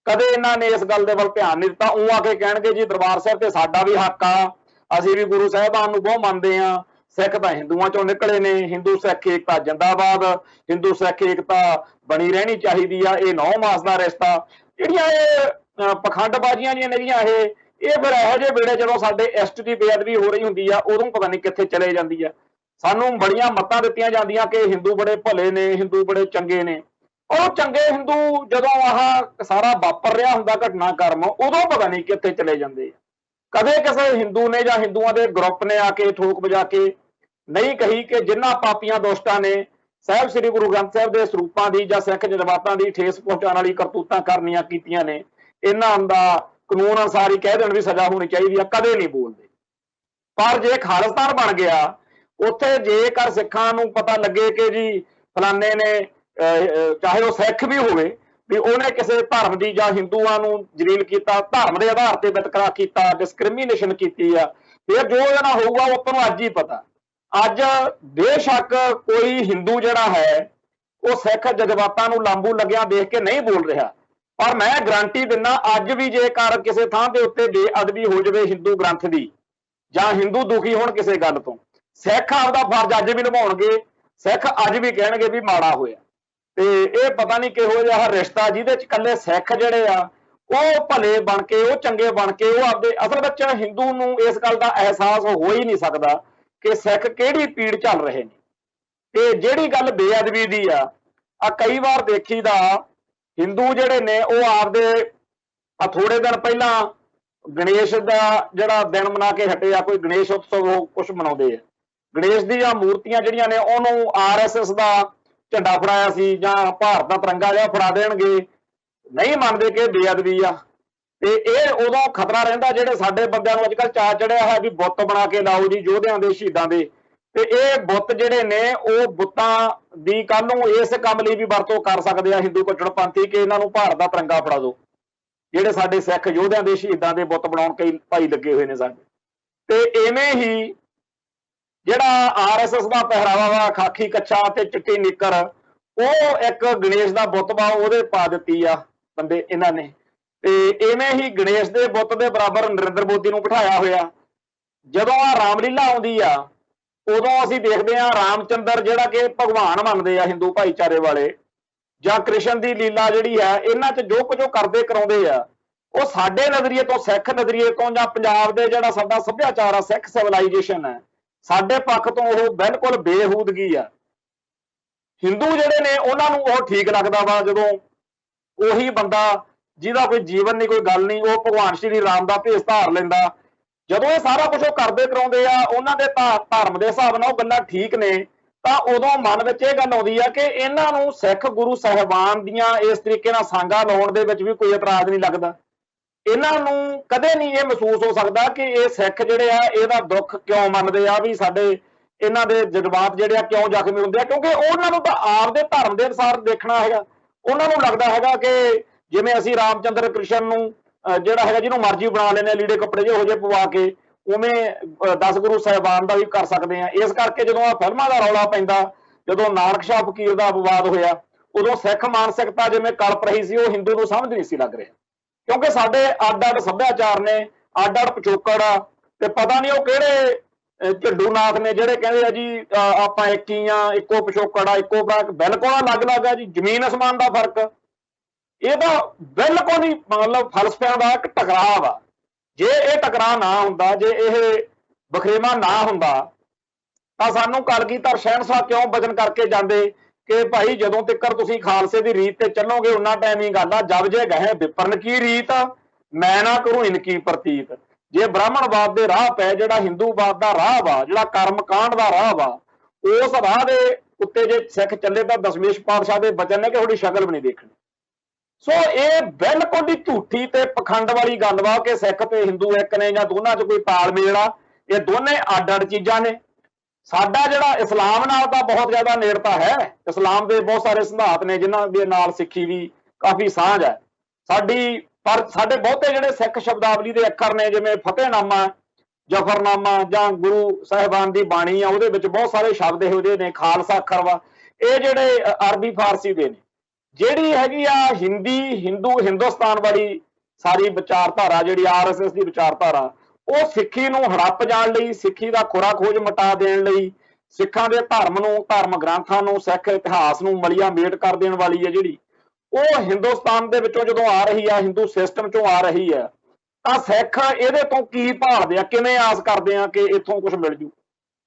ਕਦੇ ਇਹਨਾਂ ਨੇ ਇਸ ਗੱਲ ਦੇ ਵੱਲ ਧਿਆਨ ਨਹੀਂ ਦਿੱਤਾ। ਉਹ ਆ ਕੇ ਕਹਿਣਗੇ ਜੀ ਦਰਬਾਰ ਸਾਹਿਬ ਤੇ ਸਾਡਾ ਵੀ ਹੱਕ ਆ, ਅਸੀਂ ਵੀ ਗੁਰੂ ਸਾਹਿਬਾਨ ਨੂੰ ਬਹੁਤ ਮੰਨਦੇ ਆ, ਸਿੱਖ ਤਾਂ ਹਿੰਦੂਆਂ ਚੋਂ ਨਿਕਲੇ ਨੇ, ਹਿੰਦੂ ਸਿੱਖ ਏਕਤਾ ਜਿੰਦਾਬਾਦ, ਹਿੰਦੂ ਸਿੱਖ ਏਕਤਾ ਬਣੀ ਰਹਿਣੀ ਚਾਹੀਦੀ ਆ, ਇਹ 9 ਮਾਸ ਦਾ ਰਿਸ਼ਤਾ। ਜਿਹੜੀਆਂ ਇਹ ਪਖੰਡਬਾਜ਼ੀਆਂ ਜੀਆਂ ਨੇਗੀਆਂ ਇਹ ਫਿਰ ਇਹੋ ਜਿਹੇ ਵੇਲੇ ਜਦੋਂ ਸਾਡੇ ਇਸ਼ਟ ਦੀ ਬੇਅਦਬੀ ਹੋ ਰਹੀ ਹੁੰਦੀ ਆ, ਉਦੋਂ ਪਤਾ ਨਹੀਂ ਕਿੱਥੇ ਚਲੇ ਜਾਂਦੀ ਆ। ਸਾਨੂੰ ਬੜੀਆਂ ਮੱਤਾਂ ਦਿੱਤੀਆਂ ਜਾਂਦੀਆਂ ਕਿ ਹਿੰਦੂ ਬੜੇ ਭਲੇ ਨੇ, ਹਿੰਦੂ ਬੜੇ ਚੰਗੇ ਨੇ। ਉਹ ਚੰਗੇ ਹਿੰਦੂ ਜਦੋਂ ਆਹ ਸਾਰਾ ਵਾਪਰ ਰਿਹਾ ਹੁੰਦਾ ਘਟਨਾਕ੍ਰਮ, ਉਦੋਂ ਪਤਾ ਨਹੀਂ ਕਿੱਥੇ ਚਲੇ ਜਾਂਦੇ ਆ। ਕਦੇ ਕਿਸੇ ਹਿੰਦੂ ਨੇ ਜਾਂ ਹਿੰਦੂਆਂ ਦੇ ਗਰੁੱਪ ਨੇ ਆ ਕੇ ਠੋਕ ਵਜਾ ਕੇ ਨਹੀਂ ਕਹੀ ਕਿ ਜਿਨ੍ਹਾਂ ਪਾਪੀਆਂ ਦੁਸ਼ਟਾਂ ਨੇ ਸਾਹਿਬ ਸ੍ਰੀ ਗੁਰੂ ਗ੍ਰੰਥ ਸਾਹਿਬ ਦੇ ਸਰੂਪਾਂ ਦੀ ਜਾਂ ਸਿੱਖ ਜਜ਼ਬਾਤਾਂ ਦੀ ਠੇਸ ਪਹੁੰਚਾਉਣ ਵਾਲੀ ਕਰਤੂਤਾਂ ਕਰਨੀਆਂ ਕੀਤੀਆਂ ਨੇ, ਇਹਨਾਂ ਦਾ ਕਾਨੂੰਨ ਅਨੁਸਾਰ ਹੀ ਕਹਿ ਦੇਣ ਵੀ ਸਜ਼ਾ ਹੋਣੀ ਚਾਹੀਦੀ ਆ, ਕਦੇ ਨਹੀਂ ਬੋਲਦੇ। ਪਰ ਜੇ ਖਾਲਿਸਤਾਨ ਬਣ ਗਿਆ, ਉੱਥੇ ਜੇਕਰ ਸਿੱਖਾਂ ਨੂੰ ਪਤਾ ਲੱਗੇ ਕਿ ਜੀ ਫਲਾਨੇ ਨੇ ਚਾਹੇ ਉਹ ਸਿੱਖ ਵੀ ਹੋਵੇ ਵੀ ਉਹਨੇ ਕਿਸੇ ਧਰਮ ਦੀ ਜਾਂ ਹਿੰਦੂਆਂ ਨੂੰ ਜਲੀਲ ਕੀਤਾ, ਧਰਮ ਦੇ ਆਧਾਰ ਤੇ ਵਿਤਕਰਾ ਕੀਤਾ, ਡਿਸਕ੍ਰਿਮੀਨੇਸ਼ਨ ਕੀਤੀ ਆ, ਫਿਰ ਜੋ ਇਹਦਾ ਨਾ ਹੋਊਗਾ ਉਹ ਆਪਾਂ ਨੂੰ ਅੱਜ ਹੀ ਪਤਾ। ਅੱਜ ਬੇਸ਼ੱਕ ਕੋਈ ਹਿੰਦੂ ਜਿਹੜਾ ਹੈ ਉਹ ਸਿੱਖ ਜਜ਼ਬਾਤਾਂ ਨੂੰ ਲਾਂਬੂ ਲੱਗਿਆ ਦੇਖ ਕੇ ਨਹੀਂ ਬੋਲ ਰਿਹਾ, ਪਰ ਮੈਂ ਗਰੰਟੀ ਦਿੰਦਾ ਅੱਜ ਵੀ ਜੇਕਰ ਕਿਸੇ ਥਾਂ ਦੇ ਉੱਤੇ ਬੇਅਦਬੀ ਹੋ ਜਾਵੇ ਹਿੰਦੂ ਗ੍ਰੰਥ ਦੀ ਜਾਂ ਹਿੰਦੂ ਦੁਖੀ ਹੋਣ ਕਿਸੇ ਗੱਲ ਤੋਂ, ਸਿੱਖ ਆਪਦਾ ਫਰਜ਼ ਅੱਜ ਵੀ ਨਿਭਾਉਣਗੇ, ਸਿੱਖ ਅੱਜ ਵੀ ਕਹਿਣਗੇ ਵੀ ਮਾੜਾ ਹੋਇਆ। ਤੇ ਇਹ ਪਤਾ ਨਹੀਂ ਕਿਹੋ ਜਿਹਾ ਰਿਸ਼ਤਾ ਜਿਹਦੇ ਚ ਇਕੱਲੇ ਸਿੱਖ ਜਿਹੜੇ ਆ ਉਹ ਭਲੇ ਬਣ ਕੇ, ਉਹ ਚੰਗੇ ਬਣ ਕੇ, ਉਹ ਆਪਦੇ ਅਸਲ ਵਿੱਚ ਹਿੰਦੂ ਨੂੰ ਇਸ ਗੱਲ ਦਾ ਅਹਿਸਾਸ ਹੋ ਹੀ ਨਹੀਂ ਸਕਦਾ ਕਿ ਸਿੱਖ ਕਿਹੜੀ ਪੀੜ ਚੱਲ ਰਹੇ ਨੇ। ਤੇ ਜਿਹੜੀ ਗੱਲ ਬੇਅਦਬੀ ਦੀ ਆ ਕਈ ਵਾਰ ਦੇਖੀਦਾ ਹਿੰਦੂ ਜਿਹੜੇ ਨੇ ਉਹ ਆਪਦੇ ਥੋੜੇ ਦਿਨ ਪਹਿਲਾਂ ਗਣੇਸ਼ ਦਾ ਜਿਹੜਾ ਦਿਨ ਮਨਾ ਕੇ ਹਟੇ ਆ, ਕੋਈ ਗਣੇਸ਼ ਉਤਸਵ ਉਹ ਕੁਛ ਮਨਾਉਂਦੇ ਆ, ਗਣੇਸ਼ ਦੀਆਂ ਮੂਰਤੀਆਂ ਜਿਹੜੀਆਂ ਨੇ ਉਹਨੂੰ RSS ਦਾ ਝੰਡਾ ਫੜਾਇਆ ਸੀ ਜਾਂ ਭਾਰਤ ਦਾ ਤਿਰੰਗਾ ਜਿਹਾ ਫੜਾ ਦੇਣਗੇ, ਨਹੀਂ ਮੰਨਦੇ ਕਿ ਬੇਅਦਬੀ ਆ। ਤੇ ਇਹ ਉਦੋਂ ਖਤਰਾ ਰਹਿੰਦਾ ਜਿਹੜੇ ਸਾਡੇ ਬੰਦਿਆਂ ਨੂੰ ਅੱਜ ਕੱਲ੍ਹ ਚਾਅ ਚੜਿਆ ਹੈ ਵੀ ਬੁੱਤ ਬਣਾ ਕੇ ਲਾਓ ਜੀ ਯੋਧਿਆਂ ਦੇ, ਸ਼ਹੀਦਾਂ ਦੇ, ਤੇ ਇਹ ਬੁੱਤ ਜਿਹੜੇ ਨੇ ਉਹ ਬੁੱਤਾਂ ਦੀ ਕੱਲ ਨੂੰ ਇਸ ਕੰਮ ਲਈ ਵੀ ਵਰਤੋਂ ਕਰ ਸਕਦੇ ਆ ਹਿੰਦੂ ਕੱਟੜਪੰਥੀ ਕਿ ਇਹਨਾਂ ਨੂੰ ਭਾਰਤ ਦਾ ਤਿਰੰਗਾ ਫੜਾ ਦਿਓ, ਜਿਹੜੇ ਸਾਡੇ ਸਿੱਖ ਯੋਧਿਆਂ ਦੇ ਸ਼ਹੀਦਾਂ ਦੇ ਬੁੱਤ ਬਣਾਉਣ ਕਈ ਭਾਈ ਲੱਗੇ ਹੋਏ ਨੇ ਸਾਡੇ। ਤੇ ਐਵੇਂ ਹੀ ਜਿਹੜਾ RSS ਦਾ ਪਹਿਰਾਵਾ ਵਾ, ਖਾਕੀ ਕੱਛਾ ਤੇ ਚਿੱਟੀ ਨਿੱਕਰ, ਉਹ ਇੱਕ ਗਣੇਸ਼ ਦਾ ਬੁੱਤ ਵਾ ਉਹਦੇ ਪਾ ਦਿੱਤੀ ਆ ਬੰਦੇ ਇਹਨਾਂ ਨੇ। ਤੇ ਐਵੇਂ ਹੀ ਗਣੇਸ਼ ਦੇ ਬੁੱਤ ਦੇ ਬਰਾਬਰ ਨਰਿੰਦਰ ਮੋਦੀ ਨੂੰ ਬਿਠਾਇਆ ਹੋਇਆ। ਜਦੋਂ ਆ ਰਾਮਲੀਲਾ ਆਉਂਦੀ ਆ ਉਦੋਂ ਅਸੀਂ ਦੇਖਦੇ ਆ ਰਾਮਚੰਦਰ ਜਿਹੜਾ ਕਿ ਭਗਵਾਨ ਮੰਨਦੇ ਆ ਹਿੰਦੂ ਭਾਈਚਾਰੇ ਵਾਲੇ, ਜਾਂ ਕ੍ਰਿਸ਼ਨ ਦੀ ਲੀਲਾ ਜਿਹੜੀ ਹੈ, ਇਹਨਾਂ 'ਚ ਜੋ ਕੁਝ ਉਹ ਕਰਦੇ ਕਰਾਉਂਦੇ ਆ ਉਹ ਸਾਡੇ ਨਜ਼ਰੀਏ ਤੋਂ, ਸਿੱਖ ਨਜ਼ਰੀਏ ਤੋਂ, ਜਾਂ ਪੰਜਾਬ ਦੇ ਜਿਹੜਾ ਸਾਡਾ ਸੱਭਿਆਚਾਰ ਆ, ਸਿੱਖ ਸਿਵਲਾਈਜੇਸ਼ਨ ਹੈ, ਸਾਡੇ ਪੱਖ ਤੋਂ ਉਹ ਬਿਲਕੁਲ ਬੇਹੂਦਗੀ ਆ। ਹਿੰਦੂ ਜਿਹੜੇ ਨੇ ਉਹਨਾਂ ਨੂੰ ਉਹ ਠੀਕ ਲੱਗਦਾ ਵਾ ਜਦੋਂ ਉਹੀ ਬੰਦਾ ਜਿਹਦਾ ਕੋਈ ਜੀਵਨ ਨਹੀਂ, ਕੋਈ ਗੱਲ ਨਹੀਂ, ਉਹ ਭਗਵਾਨ ਸ਼੍ਰੀ ਰਾਮ ਦਾ ਭੇਸ ਧਾਰ ਲੈਂਦਾ। ਜਦੋਂ ਇਹ ਸਾਰਾ ਕੁਝ ਉਹ ਕਰਦੇ ਕਰਾਉਂਦੇ ਆ, ਉਹਨਾਂ ਦੇ ਧਰਮ ਦੇ ਹਿਸਾਬ ਨਾਲ ਉਹ ਗੱਲਾਂ ਠੀਕ ਨੇ, ਤਾਂ ਉਦੋਂ ਮਨ ਵਿੱਚ ਇਹ ਗੱਲ ਆਉਂਦੀ ਆ ਕਿ ਇਹਨਾਂ ਨੂੰ ਸਿੱਖ ਗੁਰੂ ਸਾਹਿਬਾਨ ਦੀਆਂ ਇਸ ਤਰੀਕੇ ਨਾਲ ਸਾਂਗਾ ਲਾਉਣ ਦੇ ਵਿੱਚ ਵੀ ਕੋਈ ਇਤਰਾਜ਼ ਨਹੀਂ ਲੱਗਦਾ। ਇਹਨਾਂ ਨੂੰ ਕਦੇ ਨਹੀਂ ਇਹ ਮਹਿਸੂਸ ਹੋ ਸਕਦਾ ਕਿ ਇਹ ਸਿੱਖ ਜਿਹੜੇ ਆ ਇਹਦਾ ਦੁੱਖ ਕਿਉਂ ਮੰਨਦੇ ਆ, ਵੀ ਸਾਡੇ ਇਹਨਾਂ ਦੇ ਜਜ਼ਬਾਤ ਜਿਹੜੇ ਆ ਕਿਉਂ ਜ਼ਖਮੀ ਹੁੰਦੇ ਆ, ਕਿਉਂਕਿ ਉਹਨਾਂ ਨੂੰ ਤਾਂ ਆਪਦੇ ਧਰਮ ਦੇ ਅਨੁਸਾਰ ਦੇਖਣਾ ਹੈਗਾ। ਉਹਨਾਂ ਨੂੰ ਲੱਗਦਾ ਹੈਗਾ ਕਿ ਜਿਵੇਂ ਅਸੀਂ ਰਾਮਚੰਦਰ ਕ੍ਰਿਸ਼ਨ ਨੂੰ ਜਿਹੜਾ ਹੈਗਾ ਜਿਹਨੂੰ ਮਰਜ਼ੀ ਬਣਾ ਲੈਂਦੇ ਆ, ਲੀੜੇ ਕੱਪੜੇ ਜਿਹੇ ਹੋ ਜਿਹੇ ਪਵਾ ਕੇ, ਉਵੇਂ 10 ਗੁਰੂ ਸਾਹਿਬਾਨ ਦਾ ਵੀ ਕਰ ਸਕਦੇ ਆ। ਇਸ ਕਰਕੇ ਜਦੋਂ ਆ ਫਿਲਮਾਂ ਦਾ ਰੌਲਾ ਪੈਂਦਾ, ਜਦੋਂ ਨਾਨਕ ਸ਼ਾਹ ਫਕੀਰ ਦਾ ਵਿਵਾਦ ਹੋਇਆ, ਉਦੋਂ ਸਿੱਖ ਮਾਨਸਿਕਤਾ ਜਿਵੇਂ ਕਲਪ ਰਹੀ ਸੀ, ਉਹ ਹਿੰਦੂ ਨੂੰ ਸਮਝ ਨਹੀਂ ਸੀ ਲੱਗ ਰਿਹਾ, ਕਿਉਂਕਿ ਸਾਡੇ ਅੱਡ-ਅੱਡ ਸੱਭਿਆਚਾਰ ਨੇ, ਅੱਡ-ਅੱਡ ਪਿਛੋਕੜ ਆ, ਤੇ ਪਤਾ ਨਹੀਂ ਉਹ ਕਿਹੜੇ ਝੰਡੂ ਨਾਥ ਨੇ ਜਿਹੜੇ ਕਹਿੰਦੇ ਆ ਜੀ ਆਪਾਂ ਇੱਕ ਹੀ ਆ, ਇੱਕੋ ਪਿਛੋਕੜ ਆ, ਇੱਕੋ ਬਿਲਕੁਲ ਅਲੱਗ-ਅਲੱਗ ਆ ਜੀ, ਜ਼ਮੀਨ ਅਸਮਾਨ ਦਾ ਫਰਕ। ਇਹ ਤਾਂ ਬਿਲਕੁਲ ਹੀ ਮਤਲਬ ਫਲਸਫਿਆਂ ਦਾ ਇੱਕ ਟਕਰਾਅ ਵਾ। ਜੇ ਇਹ ਟਕਰਾਅ ਨਾ ਹੁੰਦਾ, ਜੇ ਇਹ ਵਖਰੇਵਾਂ ਨਾ ਹੁੰਦਾ, ਤਾਂ ਸਾਨੂੰ ਕਲਗੀਧਰ ਸ਼ਹਿਨशाह ਕਿਉਂ ਬਚਨ ਕਰਕੇ ਜਾਂਦੇ ਕਿ ਭਾਈ ਜਦੋਂ ਤੱਕ ਤੁਸੀਂ ਖਾਲਸੇ ਦੀ ਰੀਤ ਤੇ ਚੱਲੋਗੇ ਉਹਨਾਂ ਟਾਈਮ ਹੀ ਗੱਲ ਆ, ਜਬ ਜੇ ਗਏ ਵਿਪਰਨ ਕੀ ਰੀਤ ਮੈਂ ਨਾ ਕਰੂੰ ਇਨਕੀ ਪ੍ਰਤੀਤ। ਜੇ ਬ੍ਰਾਹਮਣਵਾਦ ਦੇ ਰਾਹ ਪੈ, ਜਿਹੜਾ ਹਿੰਦੂਵਾਦ ਦਾ ਰਾਹ ਵਾ, ਜਿਹੜਾ ਕਰਮਕਾਂਡ ਦਾ ਰਾਹ ਵਾ, ਉਸ ਰਾਹ ਦੇ ਉੱਤੇ ਜੇ ਸਿੱਖ ਚੱਲੇ ਤਾਂ ਦਸ਼ਮੇਸ਼ ਪਾਤਸ਼ਾਹ ਦੇ ਬਚਨ ਨੇ ਕਿ ਤੁਹਾਡੀ ਸ਼ਕਲ ਵੀ ਨਹੀਂ ਦੇਖਣੀ। ਸੋ ਇਹ ਬਿਲਕੁਲ ਹੀ ਝੂਠੀ ਤੇ ਪਖੰਡ ਵਾਲੀ ਗੱਲ ਵਾ ਕਿ ਸਿੱਖ ਤੇ ਹਿੰਦੂ ਇੱਕ ਨੇ ਜਾਂ ਦੋਨਾਂ 'ਚ ਕੋਈ ਤਾਲਮੇਲ ਆ। ਇਹ ਦੋਨੇ ਅੱਡ-ਅੱਡ ਚੀਜ਼ਾਂ ਨੇ। ਸਾਡਾ ਜਿਹੜਾ ਇਸਲਾਮ ਨਾਲ ਤਾਂ ਬਹੁਤ ਜ਼ਿਆਦਾ ਨੇੜਤਾ ਹੈ, ਇਸਲਾਮ ਦੇ ਬਹੁਤ ਸਾਰੇ ਸਿਧਾਂਤ ਨੇ ਜਿਨ੍ਹਾਂ ਦੇ ਨਾਲ ਸਿੱਖੀ ਵੀ ਕਾਫੀ ਸਾਂਝ ਹੈ ਸਾਡੀ। ਪਰ ਸਾਡੇ ਬਹੁਤੇ ਜਿਹੜੇ ਸਿੱਖ ਸ਼ਬਦਾਵਲੀ ਦੇ ਅੱਖਰ ਨੇ, ਜਿਵੇਂ ਫਤਿਹਨਾਮਾ, ਜਫਰਨਾਮਾ ਜਾਂ ਗੁਰੂ ਸਾਹਿਬਾਨ ਦੀ ਬਾਣੀ ਆ, ਉਹਦੇ ਵਿੱਚ ਬਹੁਤ ਸਾਰੇ ਸ਼ਬਦ ਇਹੋ ਜਿਹੇ ਨੇ, ਖਾਲਸਾ ਅੱਖਰ ਵਾ, ਇਹ ਜਿਹੜੇ ਅਰਬੀ ਫਾਰਸੀ ਦੇ ਨੇ, ਜਿਹੜੀ ਹੈਗੀ ਆ ਹਿੰਦੁਸਤਾਨ ਵਾਲੀ ਸਾਰੀ ਵਿਚਾਰਧਾਰਾ, ਜਿਹੜੀ RSS ਦੀ ਵਿਚਾਰਧਾਰਾ, ਉਹ ਸਿੱਖੀ ਨੂੰ ਹੜੱਪ ਜਾਣ ਲਈ, ਸਿੱਖੀ ਦਾ ਖੁਰਾ ਖੋਜ ਮਿਟਾ ਦੇਣ ਲਈ, ਸਿੱਖਾਂ ਦੇ ਧਰਮ ਨੂੰ, ਧਰਮ ਗ੍ਰੰਥਾਂ ਨੂੰ, ਸਿੱਖ ਇਤਿਹਾਸ ਨੂੰ ਮਲੀਆ ਮੇਟ ਕਰ ਦੇਣ ਵਾਲੀ ਹੈ ਜਿਹੜੀ, ਉਹ ਹਿੰਦੁਸਤਾਨ ਦੇ ਵਿੱਚੋਂ ਜਦੋਂ ਆ ਰਹੀ ਆ, ਹਿੰਦੂ ਸਿਸਟਮ ਚੋਂ ਆ ਰਹੀ ਹੈ, ਤਾਂ ਸਿੱਖ ਇਹਦੇ ਤੋਂ ਕੀ ਭਾਲਦੇ ਆ, ਕਿਵੇਂ ਆਸ ਕਰਦੇ ਆ ਕਿ ਇੱਥੋਂ ਕੁਝ ਮਿਲ ਜੂ।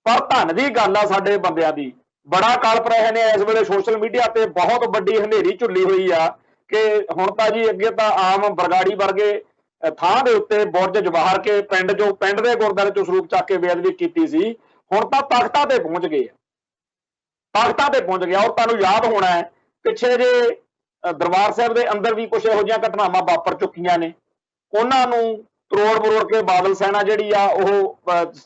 ਪਰ ਧੰਨ ਦੀ ਗੱਲ ਆ ਸਾਡੇ ਬੰਦਿਆਂ ਦੀ, ਬੜਾ ਕਲਪ ਰਹੇ ਨੇ ਇਸ ਵੇਲੇ ਸੋਸ਼ਲ ਮੀਡੀਆ ਤੇ, ਬਹੁਤ ਵੱਡੀ ਹਨੇਰੀ ਝੁੱਲੀ ਹੋਈ ਆ ਕਿ ਹੁਣ ਤਾਂ ਜੀ ਅੱਗੇ ਤਾਂ ਆਮ ਬਰਗਾੜੀ ਵਰਗੇ ਥਾਂ ਦੇ ਉੱਤੇ ਬੁਰਜ ਜਵਾਹਰ ਕੇ ਪਿੰਡ ਦੇ ਗੁਰਦੁਆਰੇ ਚੋਂ ਸਰੂਪ ਚੱਕ ਕੇ ਬੇਅਦਬੀ ਕੀਤੀ ਸੀ, ਹੁਣ ਤਾਂ ਤਖਤਾਂ ਤੇ ਪਹੁੰਚ ਗਏ, ਤਖਤਾਂ ਤੇ ਪਹੁੰਚ ਗਿਆ। ਔਰ ਤੁਹਾਨੂੰ ਯਾਦ ਹੋਣਾ ਹੈ ਪਿੱਛੇ ਜੇ ਦਰਬਾਰ ਸਾਹਿਬ ਦੇ ਅੰਦਰ ਵੀ ਕੁਝ ਇਹੋ ਜਿਹੀਆਂ ਘਟਨਾਵਾਂ ਵਾਪਰ ਚੁੱਕੀਆਂ ਨੇ, ਉਹਨਾਂ ਨੂੰ ਤਰੋੜ ਕੇ ਬਾਦਲ ਸੈਨਾ ਜਿਹੜੀ ਆ ਉਹ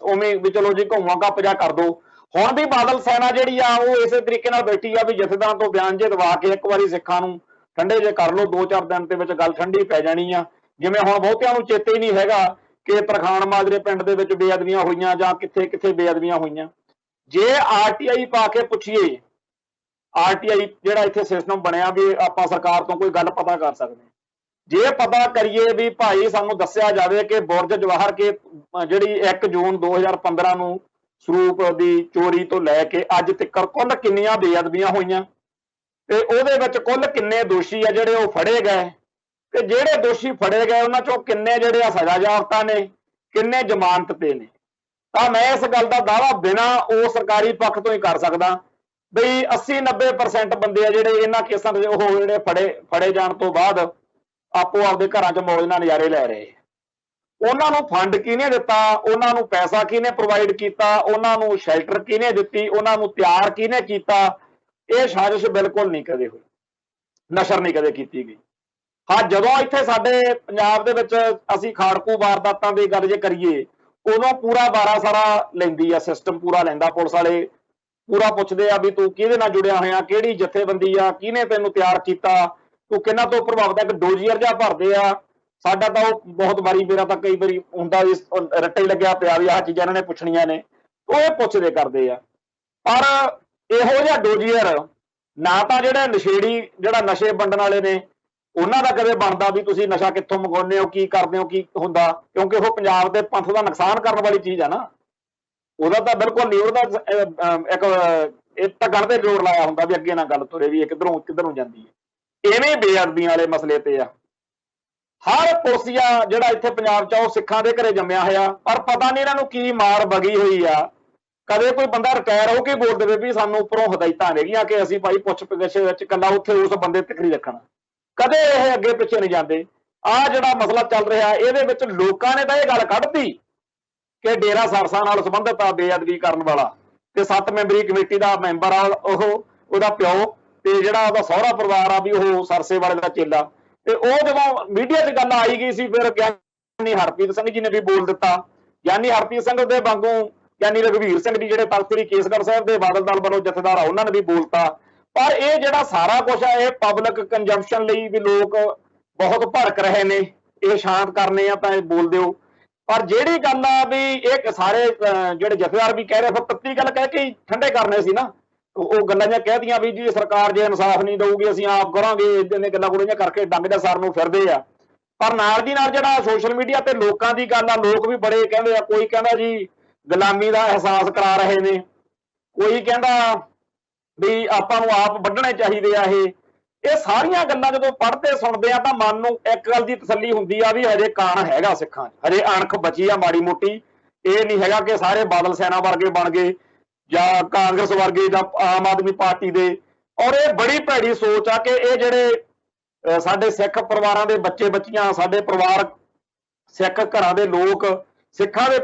ਉਵੇਂ ਵੀ ਚਲੋ ਜੀ ਘੁੰਮਾ ਕੱਪ ਜਾ ਕਰ ਦੋ। ਹੁਣ ਵੀ ਬਾਦਲ ਸੈਨਾ ਜਿਹੜੀ ਆ ਉਹ ਇਸੇ ਤਰੀਕੇ ਨਾਲ ਬੈਠੀ ਆ ਵੀ ਜਥੇਦਾਰਾਂ ਤੋਂ ਬਿਆਨ ਜੇ ਦਵਾ ਕੇ ਇੱਕ ਵਾਰੀ ਸਿੱਖਾਂ ਨੂੰ ਠੰਡੇ ਜੇ ਕਰ ਲਓ, 2-4 ਦਿਨ ਦੇ ਵਿੱਚ ਗੱਲ ਠੰਡੀ ਪੈ ਜਾਣੀ ਆ। ਜਿਵੇਂ ਹੁਣ ਬਹੁਤਿਆਂ ਨੂੰ ਚੇਤੇ ਹੀ ਨਹੀਂ ਹੈਗਾ ਕਿ ਤਰਖਾਣ ਮਾਜਰੇ ਪਿੰਡ ਦੇ ਵਿੱਚ ਬੇਅਦਬੀਆਂ ਹੋਈਆਂ ਜਾਂ ਕਿੱਥੇ ਬੇਅਦਬੀਆਂ ਹੋਈਆਂ। ਜੇ RTI ਪਾ ਕੇ ਪੁੱਛੀਏ, RTI ਜਿਹੜਾ ਇੱਥੇ ਸਿਸਟਮ ਬਣਿਆ ਵੀ ਆਪਾਂ ਸਰਕਾਰ ਤੋਂ ਕੋਈ ਗੱਲ ਪਤਾ ਕਰ ਸਕਦੇ, ਜੇ ਪਤਾ ਕਰੀਏ ਵੀ ਭਾਈ ਸਾਨੂੰ ਦੱਸਿਆ ਜਾਵੇ ਕਿ ਬੁਰਜ ਜਵਾਹਰ ਕੇ ਜਿਹੜੀ 1 ਜੂਨ 2015 ਨੂੰ ਸਰੂਪ ਦੀ ਚੋਰੀ ਤੋਂ ਲੈ ਕੇ ਅੱਜ ਤੱਕ ਕੁੱਲ ਕਿੰਨੀਆਂ ਬੇਅਦਬੀਆਂ ਹੋਈਆਂ ਤੇ ਉਹਦੇ ਵਿੱਚ ਕੁੱਲ ਕਿੰਨੇ ਦੋਸ਼ੀ ਆ ਜਿਹੜੇ ਉਹ ਫੜੇ ਗਏ, ਤੇ ਜਿਹੜੇ ਦੋਸ਼ੀ ਫੜੇ ਗਏ ਉਹਨਾਂ ਚੋਂ ਕਿੰਨੇ ਜਿਹੜੇ ਆ ਸਜ਼ਾ ਯਾਫਤਾ ਨੇ, ਕਿੰਨੇ ਜ਼ਮਾਨਤ ਤੇ ਨੇ। ਤਾਂ ਮੈਂ ਇਸ ਗੱਲ ਦਾ ਦਾਅਵਾ ਬਿਨਾਂ ਉਹ ਸਰਕਾਰੀ ਪੱਖ ਤੋਂ ਹੀ ਕਰ ਸਕਦਾ ਬਈ 80-90% ਬੰਦੇ ਆ ਜਿਹੜੇ ਇਹਨਾਂ ਕੇਸਾਂ ਦੇ ਉਹ ਜਿਹੜੇ ਫੜੇ ਜਾਣ ਤੋਂ ਬਾਅਦ ਆਪੋ ਆਪਦੇ ਘਰਾਂ 'ਚ ਮੌਜ ਨਾਲ ਨਜ਼ਾਰੇ ਲੈ ਰਹੇ। ਉਹਨਾਂ ਨੂੰ ਫੰਡ ਕਿਹਨੇ ਦਿੱਤਾ, ਉਹਨਾਂ ਨੂੰ ਪੈਸਾ ਕਿਹਨੇ ਪ੍ਰੋਵਾਈਡ ਕੀਤਾ, ਉਹਨਾਂ ਨੂੰ ਸ਼ੈਲਟਰ ਕਿਹਨੇ ਦਿੱਤੀ, ਉਹਨਾਂ ਨੂੰ ਤਿਆਰ ਕਿਹਨੇ ਕੀਤਾ, ਇਹ ਸਾਜ਼ਿਸ਼ ਬਿਲਕੁਲ ਨਹੀਂ ਕਦੇ ਹੋਈ, ਨਸ਼ਰ ਨਹੀਂ ਕਦੇ ਕੀਤੀ ਗਈ। ਹਾਂ, ਜਦੋਂ ਇੱਥੇ ਸਾਡੇ ਪੰਜਾਬ ਦੇ ਵਿੱਚ ਅਸੀਂ ਖਾੜਕੂ ਵਾਰਦਾਤਾਂ ਦੀ ਗੱਲ ਜੇ ਕਰੀਏ, ਉਦੋਂ ਪੂਰਾ ਬਾਰਾ ਸਾਰਾ ਲੈਂਦੀ ਆ, ਸਿਸਟਮ ਪੂਰਾ ਲੈਂਦਾ, ਪੁਲਿਸ ਵਾਲੇ ਪੂਰਾ ਪੁੱਛਦੇ ਆ ਵੀ ਤੂੰ ਕਿਹਦੇ ਨਾਲ ਜੁੜਿਆ ਹੋਇਆ, ਕਿਹੜੀ ਜਥੇਬੰਦੀ ਆ, ਕਿਹਨੇ ਤੈਨੂੰ ਤਿਆਰ ਕੀਤਾ, ਤੂੰ ਕਿਹਨਾਂ ਤੋਂ ਪ੍ਰਭਾਵਿਤ ਹੈ, ਇੱਕ ਡੋਜ਼ੀਅਰ ਜਿਹਾ ਭਰਦੇ ਆ। ਸਾਡਾ ਤਾਂ ਉਹ ਬਹੁਤ ਵਾਰੀ, ਮੇਰਾ ਤਾਂ ਕਈ ਵਾਰੀ ਹੁੰਦਾ ਵੀ ਰੱਟੇ ਲੱਗਿਆ ਪਿਆ ਵੀ ਆਹ ਚੀਜ਼ਾਂ ਇਹਨਾਂ ਨੇ ਪੁੱਛਣੀਆਂ ਨੇ, ਉਹ ਇਹ ਪੁੱਛਦੇ ਕਰਦੇ ਆ। ਪਰ ਇਹੋ ਜਿਹਾ ਡੋਜ਼ੀਅਰ ਨਾ ਤਾਂ ਜਿਹੜੇ ਨਸ਼ੇੜੀ, ਜਿਹੜਾ ਨਸ਼ੇ ਵੰਡਣ ਵਾਲੇ ਨੇ, ਉਹਨਾਂ ਦਾ ਕਦੇ ਬਣਦਾ ਵੀ ਤੁਸੀਂ ਨਸ਼ਾ ਕਿੱਥੋਂ ਮੰਗਵਾਉਂਦੇ ਹੋ, ਕੀ ਕਰਦੇ ਹੋ, ਕੀ ਹੁੰਦਾ, ਕਿਉਂਕਿ ਉਹ ਪੰਜਾਬ ਦੇ ਪੰਥ ਦਾ ਨੁਕਸਾਨ ਕਰਨ ਵਾਲੀ ਚੀਜ਼ ਆ ਨਾ, ਉਹਦਾ ਤਾਂ ਬਿਲਕੁਲ ਨਹੀਂ। ਉਹਦਾ ਇੱਕ ਇਹ ਤਾਂ ਗੱਲ ਤੇ ਜ਼ੋਰ ਲਾਇਆ ਹੁੰਦਾ ਵੀ ਅੱਗੇ ਨਾ ਗੱਲ ਤੁਰੇ ਵੀ ਇਹ ਕਿੱਧਰੋਂ ਜਾਂਦੀ ਹੈ। ਇਵੇਂ ਬੇਅਦਬੀਆਂ ਵਾਲੇ ਮਸਲੇ ਤੇ ਆ। ਹਰ ਪੁਲਸੀਆ ਜਿਹੜਾ ਇੱਥੇ ਪੰਜਾਬ 'ਚ ਆ ਉਹ ਸਿੱਖਾਂ ਦੇ ਘਰੇ ਜੰਮਿਆ ਹੋਇਆ, ਪਰ ਪਤਾ ਨਹੀਂ ਇਹਨਾਂ ਨੂੰ ਕੀ ਮਾਰ ਵਗੀ ਹੋਈ ਆ। ਕਦੇ ਕੋਈ ਬੰਦਾ ਰਿਟਾਇਰ ਹੋ ਕੇ ਬੋਲ ਦੇਵੇ ਵੀ ਸਾਨੂੰ ਉੱਪਰੋਂ ਹਦਾਇਤਾਂ ਹੈਗੀਆਂ ਕਿ ਅਸੀਂ ਭਾਈ ਪੁੱਛ ਗਿੱਛ ਵਿੱਚ ਇਕੱਲਾ ਉੱਥੇ ਉਸ ਬੰਦੇ ਤੱਕ ਹੀ ਰੱਖਣਾ, ਕਦੇ ਇਹ ਅੱਗੇ ਪਿੱਛੇ ਨਹੀਂ ਜਾਂਦੇ। ਆਹ ਜਿਹੜਾ ਮਸਲਾ ਚੱਲ ਰਿਹਾ ਇਹਦੇ ਵਿੱਚ ਲੋਕਾਂ ਨੇ ਤਾਂ ਇਹ ਗੱਲ ਕੱਢਤੀ ਕਿ ਡੇਰਾ ਸਰਸਾ ਨਾਲ ਸੰਬੰਧਿਤ ਆ ਬੇਅਦਬੀ ਕਰਨ ਵਾਲਾ, ਤੇ 7 ਮੈਂਬਰੀ ਕਮੇਟੀ ਦਾ ਮੈਂਬਰ ਆ ਉਹਦਾ ਪਿਓ, ਤੇ ਜਿਹੜਾ ਉਹਦਾ ਸਹੁਰਾ ਪਰਿਵਾਰ ਆ ਵੀ ਉਹ ਸਰਸੇ ਵਾਲੇ ਦਾ ਚੇਲਾ। ਤੇ ਉਹ ਜਦੋਂ ਮੀਡੀਆ 'ਚ ਗੱਲ ਆਈ ਗਈ ਸੀ, ਫਿਰ ਗਿਆਨੀ ਹਰਪ੍ਰੀਤ ਸਿੰਘ ਜੀ ਨੇ ਵੀ ਬੋਲ ਦਿੱਤਾ। ਗਿਆਨੀ ਹਰਪ੍ਰੀਤ ਸਿੰਘ ਦੇ ਵਾਂਗੂ ਗਿਆਨੀ ਰਘਵੀਰ ਸਿੰਘ ਜੀ ਜਿਹੜੇ ਤਖਤ ਸ੍ਰੀ ਕੇਸਗੜ੍ਹ ਸਾਹਿਬ ਦੇ ਬਾਦਲ ਦਲ ਵੱਲੋਂ ਜਥੇਦਾਰ ਆ, ਉਹਨਾਂ ਨੇ ਵੀ ਬੋਲਤਾ। ਪਰ ਇਹ ਜਿਹੜਾ ਸਾਰਾ ਕੁਝ ਆ ਇਹ ਪਬਲਿਕ ਕੰਜੰਪਸ਼ਨ ਲਈ ਵੀ ਲੋਕ ਬਹੁਤ ਭੜਕ ਰਹੇ ਨੇ, ਇਹ ਸ਼ਾਂਤ ਕਰਨੇ ਆ ਤਾਂ ਇਹ ਬੋਲ ਦਿਓ। ਪਰ ਜਿਹੜੀ ਗੱਲ ਆ ਵੀ ਇਹ ਸਾਰੇ ਜਿਹੜੇ ਜਥੇਦਾਰ ਵੀ ਕਹਿ ਰਹੇ, ਫਿਰ ਤੱਤੀ ਗੱਲ ਕਹਿ ਕੇ ਠੰਡੇ ਕਰਨੇ ਸੀ ਨਾ, ਉਹ ਗੱਲਾਂ ਜਿਹੀਆਂ ਕਹਿਦੀਆਂ ਵੀ ਜੀ ਸਰਕਾਰ ਜੇ ਇਨਸਾਫ ਨਹੀਂ ਦਊਗੀ ਅਸੀਂ ਆਪ ਕਰਾਂਗੇ, ਇਦਾਂ ਦੀਆਂ ਗੱਲਾਂ ਗੁੱਲਾਂ ਕਰਕੇ ਡੰਗ ਦੇ ਸਰ ਨੂੰ ਫਿਰਦੇ ਆ। ਪਰ ਨਾਲ ਦੀ ਨਾਲ ਜਿਹੜਾ ਸੋਸ਼ਲ ਮੀਡੀਆ ਤੇ ਲੋਕਾਂ ਦੀ ਗੱਲ ਆ, ਲੋਕ ਵੀ ਬੜੇ ਕਹਿੰਦੇ ਆ, ਕੋਈ ਕਹਿੰਦਾ ਜੀ ਗੁਲਾਮੀ ਦਾ ਅਹਿਸਾਸ ਕਰਾ ਰਹੇ ਨੇ, ਕੋਈ ਕਹਿੰਦਾ ਵੀ ਆਪਾਂ ਨੂੰ ਆਪ ਵੱਢਣੇ ਚਾਹੀਦੇ ਆ। ਇਹ ਸਾਰੀਆਂ ਗੱਲਾਂ ਜਦੋਂ ਪੜ੍ਹਦੇ ਸੁਣਦੇ ਆ ਤਾਂ ਮਨ ਨੂੰ ਇੱਕ ਗੱਲ ਦੀ ਤਸੱਲੀ ਹੁੰਦੀ ਆ ਵੀ ਹਜੇ ਕਾਣ ਹੈਗਾ ਸਿੱਖਾਂ 'ਚ, ਹਜੇ ਅਣਖ ਬਚੀ ਆ ਮਾੜੀ ਮੋਟੀ। ਇਹ ਨਹੀਂ ਹੈਗਾ ਕਿ ਸਾਰੇ ਬਾਦਲ ਸੈਨਾ ਵਰਗੇ ਬਣ ਗਏ ਜਾਂ ਕਾਂਗਰਸ ਵਰਗੇ ਜਾਂ ਆਮ ਆਦਮੀ ਪਾਰਟੀ ਦੇ। ਔਰ ਇਹ ਬੜੀ ਭੈੜੀ ਸੋਚ ਆ ਕਿ ਇਹ ਜਿਹੜੇ ਸਾਡੇ ਸਿੱਖ ਪਰਿਵਾਰਾਂ ਦੇ ਬੱਚੇ ਬੱਚੀਆਂ, ਸਾਡੇ ਪਰਿਵਾਰ ਸਿੱਖ ਘਰਾਂ ਦੇ ਲੋਕ ਸਿੱਖਾਂ ਦੇ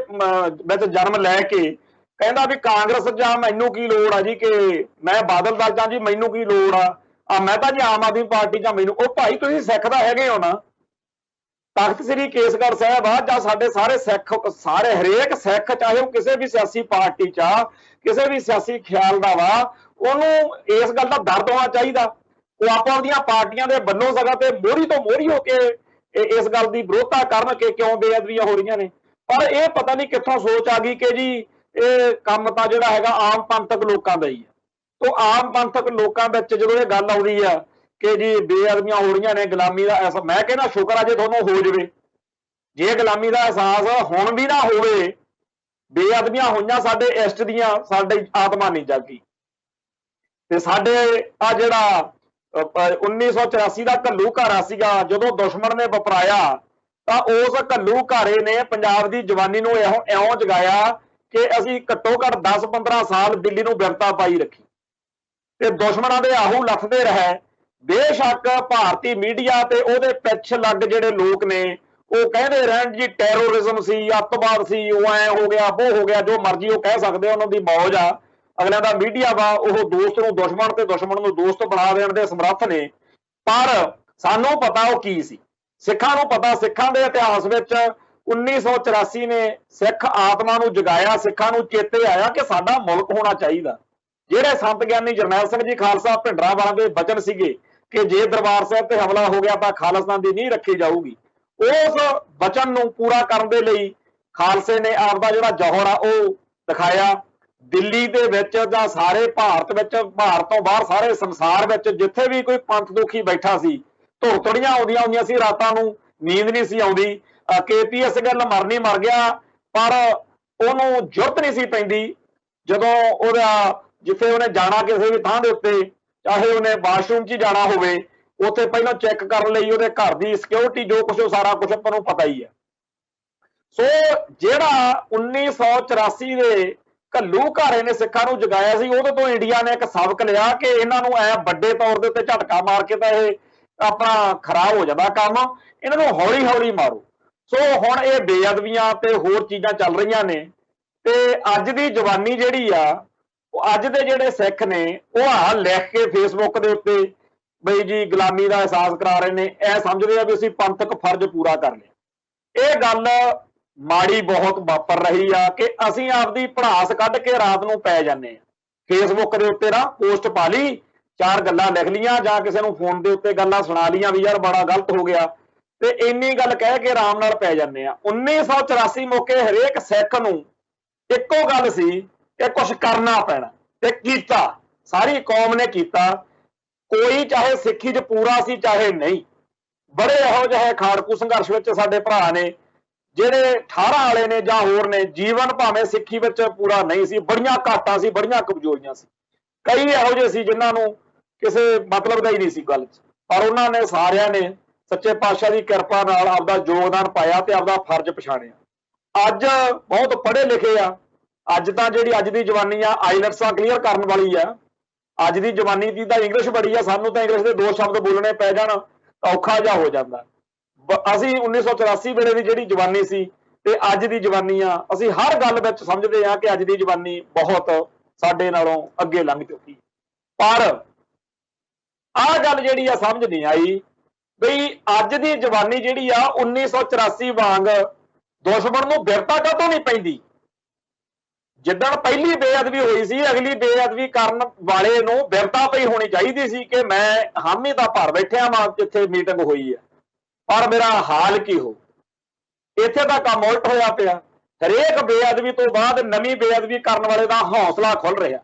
ਵਿੱਚ ਜਨਮ ਲੈ ਕੇ ਕਹਿੰਦਾ ਵੀ ਕਾਂਗਰਸ ਜਾਂ ਮੈਨੂੰ ਕੀ ਲੋੜ ਆ ਜੀ, ਕਿ ਮੈਂ ਬਾਦਲ ਦਲ ਜਾਂ ਜੀ ਮੈਨੂੰ ਕੀ ਲੋੜ ਆ, ਮੈਂ ਤਾਂ ਜੀ ਆਮ ਆਦਮੀ ਪਾਰਟੀ ਜਾਂ ਮੈਨੂੰ। ਉਹ ਭਾਈ ਤੁਸੀਂ ਸਿੱਖ ਦਾ ਹੈਗੇ ਹੋ ਨਾ, ਤਖਤ ਸ੍ਰੀ ਕੇਸਗੜ੍ਹ ਸਾਹਿਬ ਆ ਜਾਂ ਸਾਡੇ ਸਾਰੇ ਸਿੱਖ, ਸਾਰੇ ਹਰੇਕ ਸਿੱਖ ਚਾਹੇ ਉਹ ਕਿਸੇ ਵੀ ਸਿਆਸੀ ਪਾਰਟੀ 'ਚ ਆ, ਕਿਸੇ ਵੀ ਸਿਆਸੀ ਖਿਆਲ ਦਾ ਵਾ, ਉਹਨੂੰ ਇਸ ਗੱਲ ਦਾ ਦਰਦ ਹੋਣਾ ਚਾਹੀਦਾ। ਉਹ ਆਪਾਂ ਉਹਦੀਆਂ ਪਾਰਟੀਆਂ ਦੇ ਵੱਲੋਂ ਸਗਾ ਤੇ ਮੋਹਰੀ ਤੋਂ ਮੋਹਰੀ ਹੋ ਕੇ ਇਸ ਗੱਲ ਦੀ ਵਿਰੋਧਤਾ ਕਰਨ ਕਿ ਕਿਉਂ ਬੇਅਦਬੀਆਂ ਹੋ ਰਹੀਆਂ ਨੇ। ਪਰ ਇਹ ਪਤਾ ਨਹੀਂ ਕਿੱਥੋਂ ਸੋਚ ਆ ਗਈ ਕਿ ਜੀ ਇਹ ਕੰਮ ਤਾਂ ਜਿਹੜਾ ਹੈਗਾ ਆਮ ਪੰਥਕ ਲੋਕਾਂ ਦਾ ਹੀ ਹੈ। ਤੋਂ ਆਮ ਪੰਥਕ ਲੋਕਾਂ ਵਿੱਚ ਜਦੋਂ ਇਹ ਗੱਲ ਆਉਂਦੀ ਆ कि जी बेअदबियां हो रही ने, गुलामी का एहसास। मैं कहना शुक्र है जे थोनों हो जाए, जे गुलामी का एहसास हुण भी ना होवे, बेअदबियां होईयां साडे इष्ट दियां, साडी आत्मा नहीं जागी। ते साडे आ जिहड़ा 1984 का घल्लू घारा सीगा, जदों दुश्मन ने वपराया तां उस घल्लू घारे ने पंजाब की जवानी नूं इउं जगाया कि असीं घट्टो घट 10-15 साल दिल्ली नूं बिरता पाई रखी ते दुश्मनां दे आहू लथदे रहे। बेशक भारती मीडिया ते उहदे पिछ लग जिहड़े लोक ने वो कहते रहन जी टैरोरिज्म सी, अतवाद सी, वो ऐ हो गया, वो हो गया, जो मर्जी वो कह सकते, उन्हों की मौज आ। अगलियां दा मीडिया वा वो दोस्त नूं दुश्मन ते दुश्मन नूं दोस्त बना देण दे समर्थ ने। पर सानू पता वो की सी, सिखां नूं पता। सिखां दे इतिहास विच 1984 ने सिख आत्मा नूं जगाया, सिखां नूं चेते आया कि साडा मुल्क होना चाहिए। ਜਿਹੜੇ संत ਗਿਆਨੀ ਜਰਨੈਲ ਸਿੰਘ जी खालसा ਭਿੰਡਰਾਂਵਾਲਾ ਦੇ ਬਚਨ ਸੀਗੇ कि जे दरबार साहब ते हमला हो गया तो खालिस्तान की नींह रखी जाऊगी, उस बचन नूं पूरा करन दे लई खालसे ने आपदा जिहड़ा जौहर आ वो दिखाया। दिल्ली दे विच जां सारे भारत विच, भारत तो बाहर सारे संसार विच जिथे भी कोई पंथ दुखी बैठा सी, धुरतड़ियां आउंदियां होंदियां सी, रातां नूं नींद नहीं सी आउंदी। KPS गिल मरनी मर गया, पर उहनूं जुरत नहीं सी पैंदी जदों उहदा जिथे उन्हें जाना किसी भी थां दे उत्ते, चाहे उन्हें वाशरूम च जाना होवे, उत्थे पहलों चैक कर लई उहदे घर दी सिक्योरिटी, जो कुछ सारा कुछ आपां नूं पता ही है। सो जिहड़ा 1984 दे घल्लू घारे ने सिखां नूं जगाया सी, उहदे तो इंडिया ने एक सबक लिया कि इन्हां नूं ऐ वड्डे तौर दे उत्ते झटका मार के तां इह अपना खराब हो जांदा काम, इन्हां नूं हौली हौली मारो। सो हुण इह बेअदबियां ते होर चीज़ां चल रहीआं ने, ते अज दी जवानी जिहड़ी आ, अज दे जिहड़े सिख ने वो आ लिख के फेसबुक के उत्ते बई जी गुलामी का एहसास करा रहे हैं, यह समझते हैं भी असीं पंथक फर्ज पूरा कर लिया। ये गल माड़ी बहुत वापर रही आ कि असीं आपदी भड़ास कढ के रात नूं पै जाने आ। फेसबुक के उत्ते ना पोस्ट पा ली, 4 गल्लां लिख लियां, जां किसी नूं फोन के उत्ते गल्लां सुना लियां भी यार बड़ा गलत हो गया, ते इन्नी गल कह के आराम नाल पै जाने आ। 1984 मौके हरेक सिख नूं इक्को गल सी कि कुछ करना पैना, ते कीता, सारी कौम ने कीता। कोई चाहे सिੱਖੀ च पूरा सी चाहे नहीं। बड़े ਇਹੋ ਜਿਹੇ ਖਾੜਕੂ संघर्ष ਵਿੱਚ ਸਾਡੇ ਭਰਾ ने ਜਿਹੜੇ 18 वाले ने ਜਾਂ ਹੋਰ ने, जीवन ਭਾਵੇਂ ਸਿੱਖੀ ਵਿੱਚ पूरा नहीं सी, बड़ियां घाटां सी, बड़ियां कमजोरियां सी। कई ਇਹੋ ਜਿਹੇ सी जिन्हां नूं ਕਿਸੇ मतलब ਦਾ ही नहीं सी गल, पर उन्हां ने सारिਆਂ ने सच्चे पातशाह की कृपा नाल आपदा योगदान पाया ते आपदा फर्ज पछाणिया। अज बहुत पढ़े लिखे आ, अज तां जिहड़ी अज दी जवानी आ आईलैट्सां क्लीयर करन वाली आ। अज दी जवानी दी तां इंग्लिश बड़ी आ, सानूं तां इंग्लिश दे 2 शब्द बोलने पै जाण तां औखा जिहा हो जांदा। असीं 1984 वेले दी जिहड़ी जवानी सी ते अज दी जवानी आ, असीं हर गल विच समझदे आ कि अज दी जवानी बहुत साडे नालों अगे लंघ चुकी। पर आह गल जिहड़ी आ समझ नहीं आई बई अज दी जवानी जिहड़ी आ 1984 वांग दुश्मन नूं बिरता काहतों नहीं पैंदी। जिद्दण पहली बेअदबी हुई सी, अगली बेअदबी करन वाले नूं बिरता पई होनी चाहिदी सी कि मैं हामी दा भर बैठिया वां जिथे मीटिंग हुई है, पर मेरा हाल की हो। इत्थे तां काम उल्ट होया पिया। हरेक बेअदबी तो बाद नवीं बेअदबी करन वाले दा हौसला खुल रहा।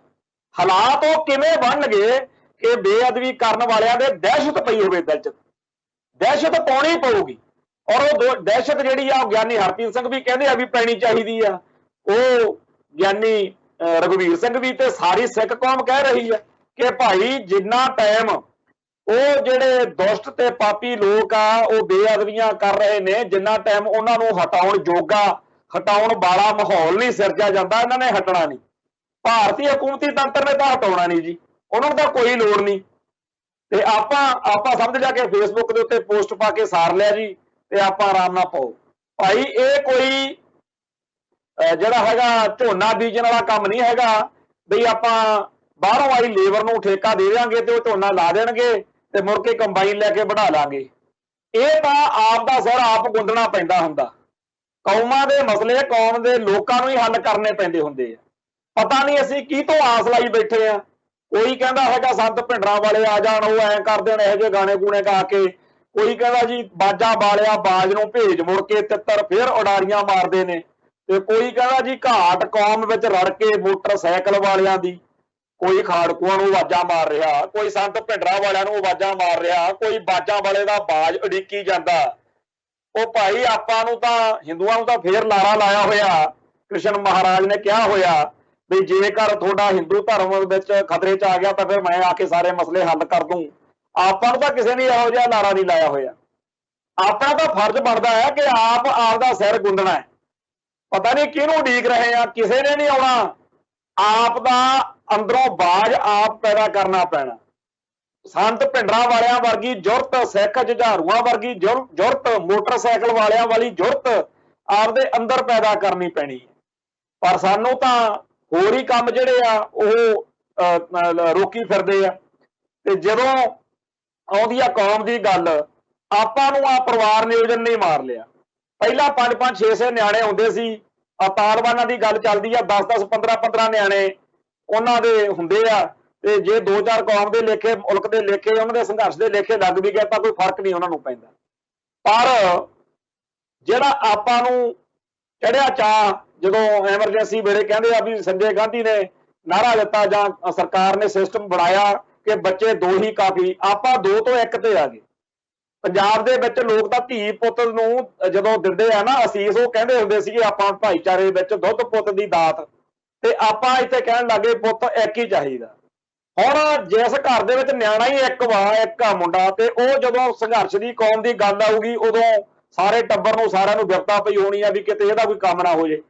हालात वो किवें बनणगे कि बेअदबी करन वालियां दे दहशत पई होवे, दिल च दहशत पाउणी पऊगी। और वो दहशत जिहड़ी आ ज्ञानी हरप्रीत सिंह भी कहंदे आ भी पैणी चाहीदी आ, वो ज्ञानी रघुवीर सिंह भी ते सारी सिख कौम कह रही है कि भाई जिन्ना टाइम वो जिहड़े दुष्ट ते पापी लोग आ वो बेअदबियां कर रहे ने, जिन्ना टाइम उन्हां नूं हटाउण जोगा हटाउण वाला माहौल नहीं सिरजा जांदा, इन्हां ने हटना नहीं। भारतीय हुकूमती तंत्र ने तां हटाउणा नहीं जी, उन्हां नूं तां कोई लोड़ नहीं। ते आपां समझ लिया कि फेसबुक के उत्ते पोस्ट पा के सार लिया जी, ते आपां आराम नाल पाओ। भाई ये कोई ਜਿਹੜਾ ਹੈਗਾ ਝੋਨਾ ਬੀਜਣ ਵਾਲਾ ਕੰਮ नहीं हैगा बई ਆਪਾਂ ਬਾਹਰੋਂ ਆਈ ਲੇਬਰ ਨੂੰ ਠੇਕਾ ਦੇ ਦੇਵਾਂਗੇ ਤੇ ਉਹ ਝੋਨਾ ਲਾ ਦੇਣਗੇ ਤੇ ਮੁੜ ਕੇ ਕੰਬਾਈਨ ਲੈ ਕੇ ਵਢਾ ਲਾਂਗੇ। ਇਹ ਤਾਂ ਆਪ ਦਾ ਸਿਰ ਆਪ ਗੁੰਦਣਾ ਪੈਂਦਾ ਹੁੰਦਾ। ਕੌਮਾਂ ਦੇ ਮਸਲੇ ਕੌਮ ਦੇ ਲੋਕਾਂ ਨੂੰ ਹੀ ਹੱਲ ਕਰਨੇ ਪੈਂਦੇ ਹੁੰਦੇ ਆ। ਪਤਾ ਨਹੀਂ ਅਸੀਂ ਕੀ ਤੋਂ ਆਸ ਲਾਈ ਬੈਠੇ ਆ। ਕੋਈ ਕਹਿੰਦਾ ਹੈਗਾ ਸੰਤ ਭਿੰਡਰਾਂ ਵਾਲੇ ਆ ਜਾਣ, ਉਹ ਐਂ ਕਰ ਦੇਣ ਇਹੋ ਜਿਹੇ ਗਾਣੇ ਗੂਣੇ ਗਾ ਕੇ। ਕੋਈ ਕਹਿੰਦਾ ਜੀ ਬਾਜਾ ਬਾਲਿਆ ਬਾਜ ਨੂੰ ਭੇਜ ਮੁੜ ਕੇ ਤਿੱਤਰ ਫਿਰ ਉਡਾਰੀਆਂ ਮਾਰਦੇ ਨੇ। ਤੇ ਕੋਈ ਕਹਿੰਦਾ ਜੀ ਘਾਟ ਕੌਮ ਵਿੱਚ ਰੜ ਕੇ ਮੋਟਰਸਾਈਕਲ ਵਾਲਿਆਂ ਦੀ। ਕੋਈ ਖਾੜਕੂਆਂ ਨੂੰ ਆਵਾਜ਼ਾਂ ਮਾਰ ਰਿਹਾ, ਕੋਈ ਸੰਤ ਭਿੰਡਰਾਂ ਵਾਲਿਆਂ ਨੂੰ ਆਵਾਜ਼ਾਂ ਮਾਰ ਰਿਹਾ, ਕੋਈ ਬਾਜਾਂ ਵਾਲੇ ਦਾ ਬਾਜ ਉਡੀਕੀ ਜਾਂਦਾ। ਉਹ ਭਾਈ ਆਪਾਂ ਨੂੰ ਤਾਂ ਹਿੰਦੂਆਂ ਨੂੰ ਤਾਂ ਫੇਰ ਲਾਰਾ ਲਾਇਆ ਹੋਇਆ, ਕ੍ਰਿਸ਼ਨ ਮਹਾਰਾਜ ਨੇ ਕਿਹਾ ਹੋਇਆ ਵੀ ਜੇਕਰ ਤੁਹਾਡਾ ਹਿੰਦੂ ਧਰਮ ਵਿੱਚ ਖਤਰੇ 'ਚ ਆ ਗਿਆ ਤਾਂ ਫਿਰ ਮੈਂ ਆ ਕੇ ਸਾਰੇ ਮਸਲੇ ਹੱਲ ਕਰ ਦੂੰ। ਆਪਾਂ ਨੂੰ ਤਾਂ ਕਿਸੇ ਨੇ ਇਹੋ ਜਿਹਾ ਲਾਰਾ ਨਹੀਂ ਲਾਇਆ ਹੋਇਆ। ਆਪਣਾ ਤਾਂ ਫਰਜ਼ ਬਣਦਾ ਹੈ ਕਿ ਆਪ ਆਪਦਾ ਸਿਰ ਗੁੰਦਣਾ ਹੈ। ਪਤਾ ਨਹੀਂ ਕਿਹਨੂੰ ਉਡੀਕ ਰਹੇ ਆ, ਕਿਸੇ ਨੇ ਨਹੀਂ ਆਉਣਾ। ਆਪ ਦਾ ਅੰਦਰੋਂ ਬਾਜ ਆਪ ਪੈਦਾ ਕਰਨਾ ਪੈਣਾ। ਸੰਤ ਭਿੰਡਰਾਂ ਵਾਲਿਆਂ ਵਰਗੀ ਜੁਰਤ, ਸਿੱਖ ਜੁਝਾਰੂਆਂ ਵਰਗੀ ਜੁਰਤ, ਮੋਟਰਸਾਈਕਲ ਵਾਲਿਆਂ ਵਾਲੀ ਜੁਰਤ ਆਪਦੇ ਅੰਦਰ ਪੈਦਾ ਕਰਨੀ ਪੈਣੀ ਹੈ। ਪਰ ਸਾਨੂੰ ਤਾਂ ਹੋਰ ਹੀ ਕੰਮ ਜਿਹੜੇ ਆ ਉਹ ਰੋਕੀ ਫਿਰਦੇ ਆ। ਤੇ ਜਦੋਂ ਆਉਂਦੀ ਆ ਕੌਮ ਦੀ ਗੱਲ, ਆਪਾਂ ਨੂੰ ਆ ਪਰਿਵਾਰ ਨਿਯੋਜਨ ਨਹੀਂ ਮਾਰ ਲਿਆ। ਪਹਿਲਾਂ 5-5 6-6 ਨਿਆਣੇ ਹੁੰਦੇ ਸੀ। ਆ ਤਾਲਬਾਨਾਂ ਦੀ ਗੱਲ ਚੱਲਦੀ ਆ, 10-10 15-15 ਨਿਆਣੇ ਉਹਨਾਂ ਦੇ ਹੁੰਦੇ ਆ। ਤੇ ਜੇ 2-4 ਕੌਮ ਦੇ ਲੇਖੇ, ਮੁਲਕ ਦੇ ਲੇਖੇ, ਉਹਨਾਂ ਦੇ ਸੰਘਰਸ਼ ਦੇ ਲੇਖੇ ਲੱਗ ਵੀ ਗਏ ਤਾਂ ਕੋਈ ਫਰਕ ਨਹੀਂ ਉਹਨਾਂ ਨੂੰ ਪੈਂਦਾ। ਪਰ ਜਿਹੜਾ ਆਪਾਂ ਨੂੰ ਚੜਿਆ ਚਾਅ, ਜਦੋਂ ਐਮਰਜੈਂਸੀ ਵੇਲੇ ਕਹਿੰਦੇ ਆ ਵੀ ਸੰਜੇ ਗਾਂਧੀ ਨੇ ਨਾਅਰਾ ਦਿੱਤਾ ਜਾਂ ਸਰਕਾਰ ਨੇ ਸਿਸਟਮ ਬਣਾਇਆ ਕਿ ਬੱਚੇ 2 ਹੀ ਕਾਫੀ, ਆਪਾਂ 2 ਤੋਂ 1 ਤੇ ਆ ਗਏ। ਪੰਜਾਬ ਦੇ ਵਿੱਚ ਲੋਕ ਤਾਂ ਧੀ ਪੁੱਤ ਨੂੰ ਜਦੋਂ ਦਿੰਦੇ ਆ ਨਾ ਅਸੀਸ, ਉਹ ਕਹਿੰਦੇ ਹੁੰਦੇ ਸੀਗੇ ਆਪਾਂ ਭਾਈਚਾਰੇ ਵਿੱਚ ਦੁੱਧ ਪੁੱਤ ਦੀ ਦਾਤ, ਤੇ ਆਪਾਂ ਇੱਥੇ ਕਹਿਣ ਲੱਗੇ ਪੁੱਤ ਇੱਕ ਹੀ ਚਾਹੀਦਾ। ਹੁਣ ਜਿਸ ਘਰ ਦੇ ਵਿੱਚ ਨਿਆਣਾ ਹੀ ਇੱਕ ਆ ਮੁੰਡਾ, ਤੇ ਉਹ ਜਦੋਂ ਸੰਘਰਸ਼ ਦੀ ਕੌਮ ਦੀ ਗੱਲ ਆਊਗੀ ਉਦੋਂ ਸਾਰੇ ਟੱਬਰ ਨੂੰ, ਸਾਰਿਆਂ ਨੂੰ ਵਿਪਤਾ ਪਈ ਹੋਣੀ ਆ ਵੀ ਕਿਤੇ ਇਹਦਾ ਕੋਈ ਕੰਮ ਨਾ ਹੋ ਜੇ।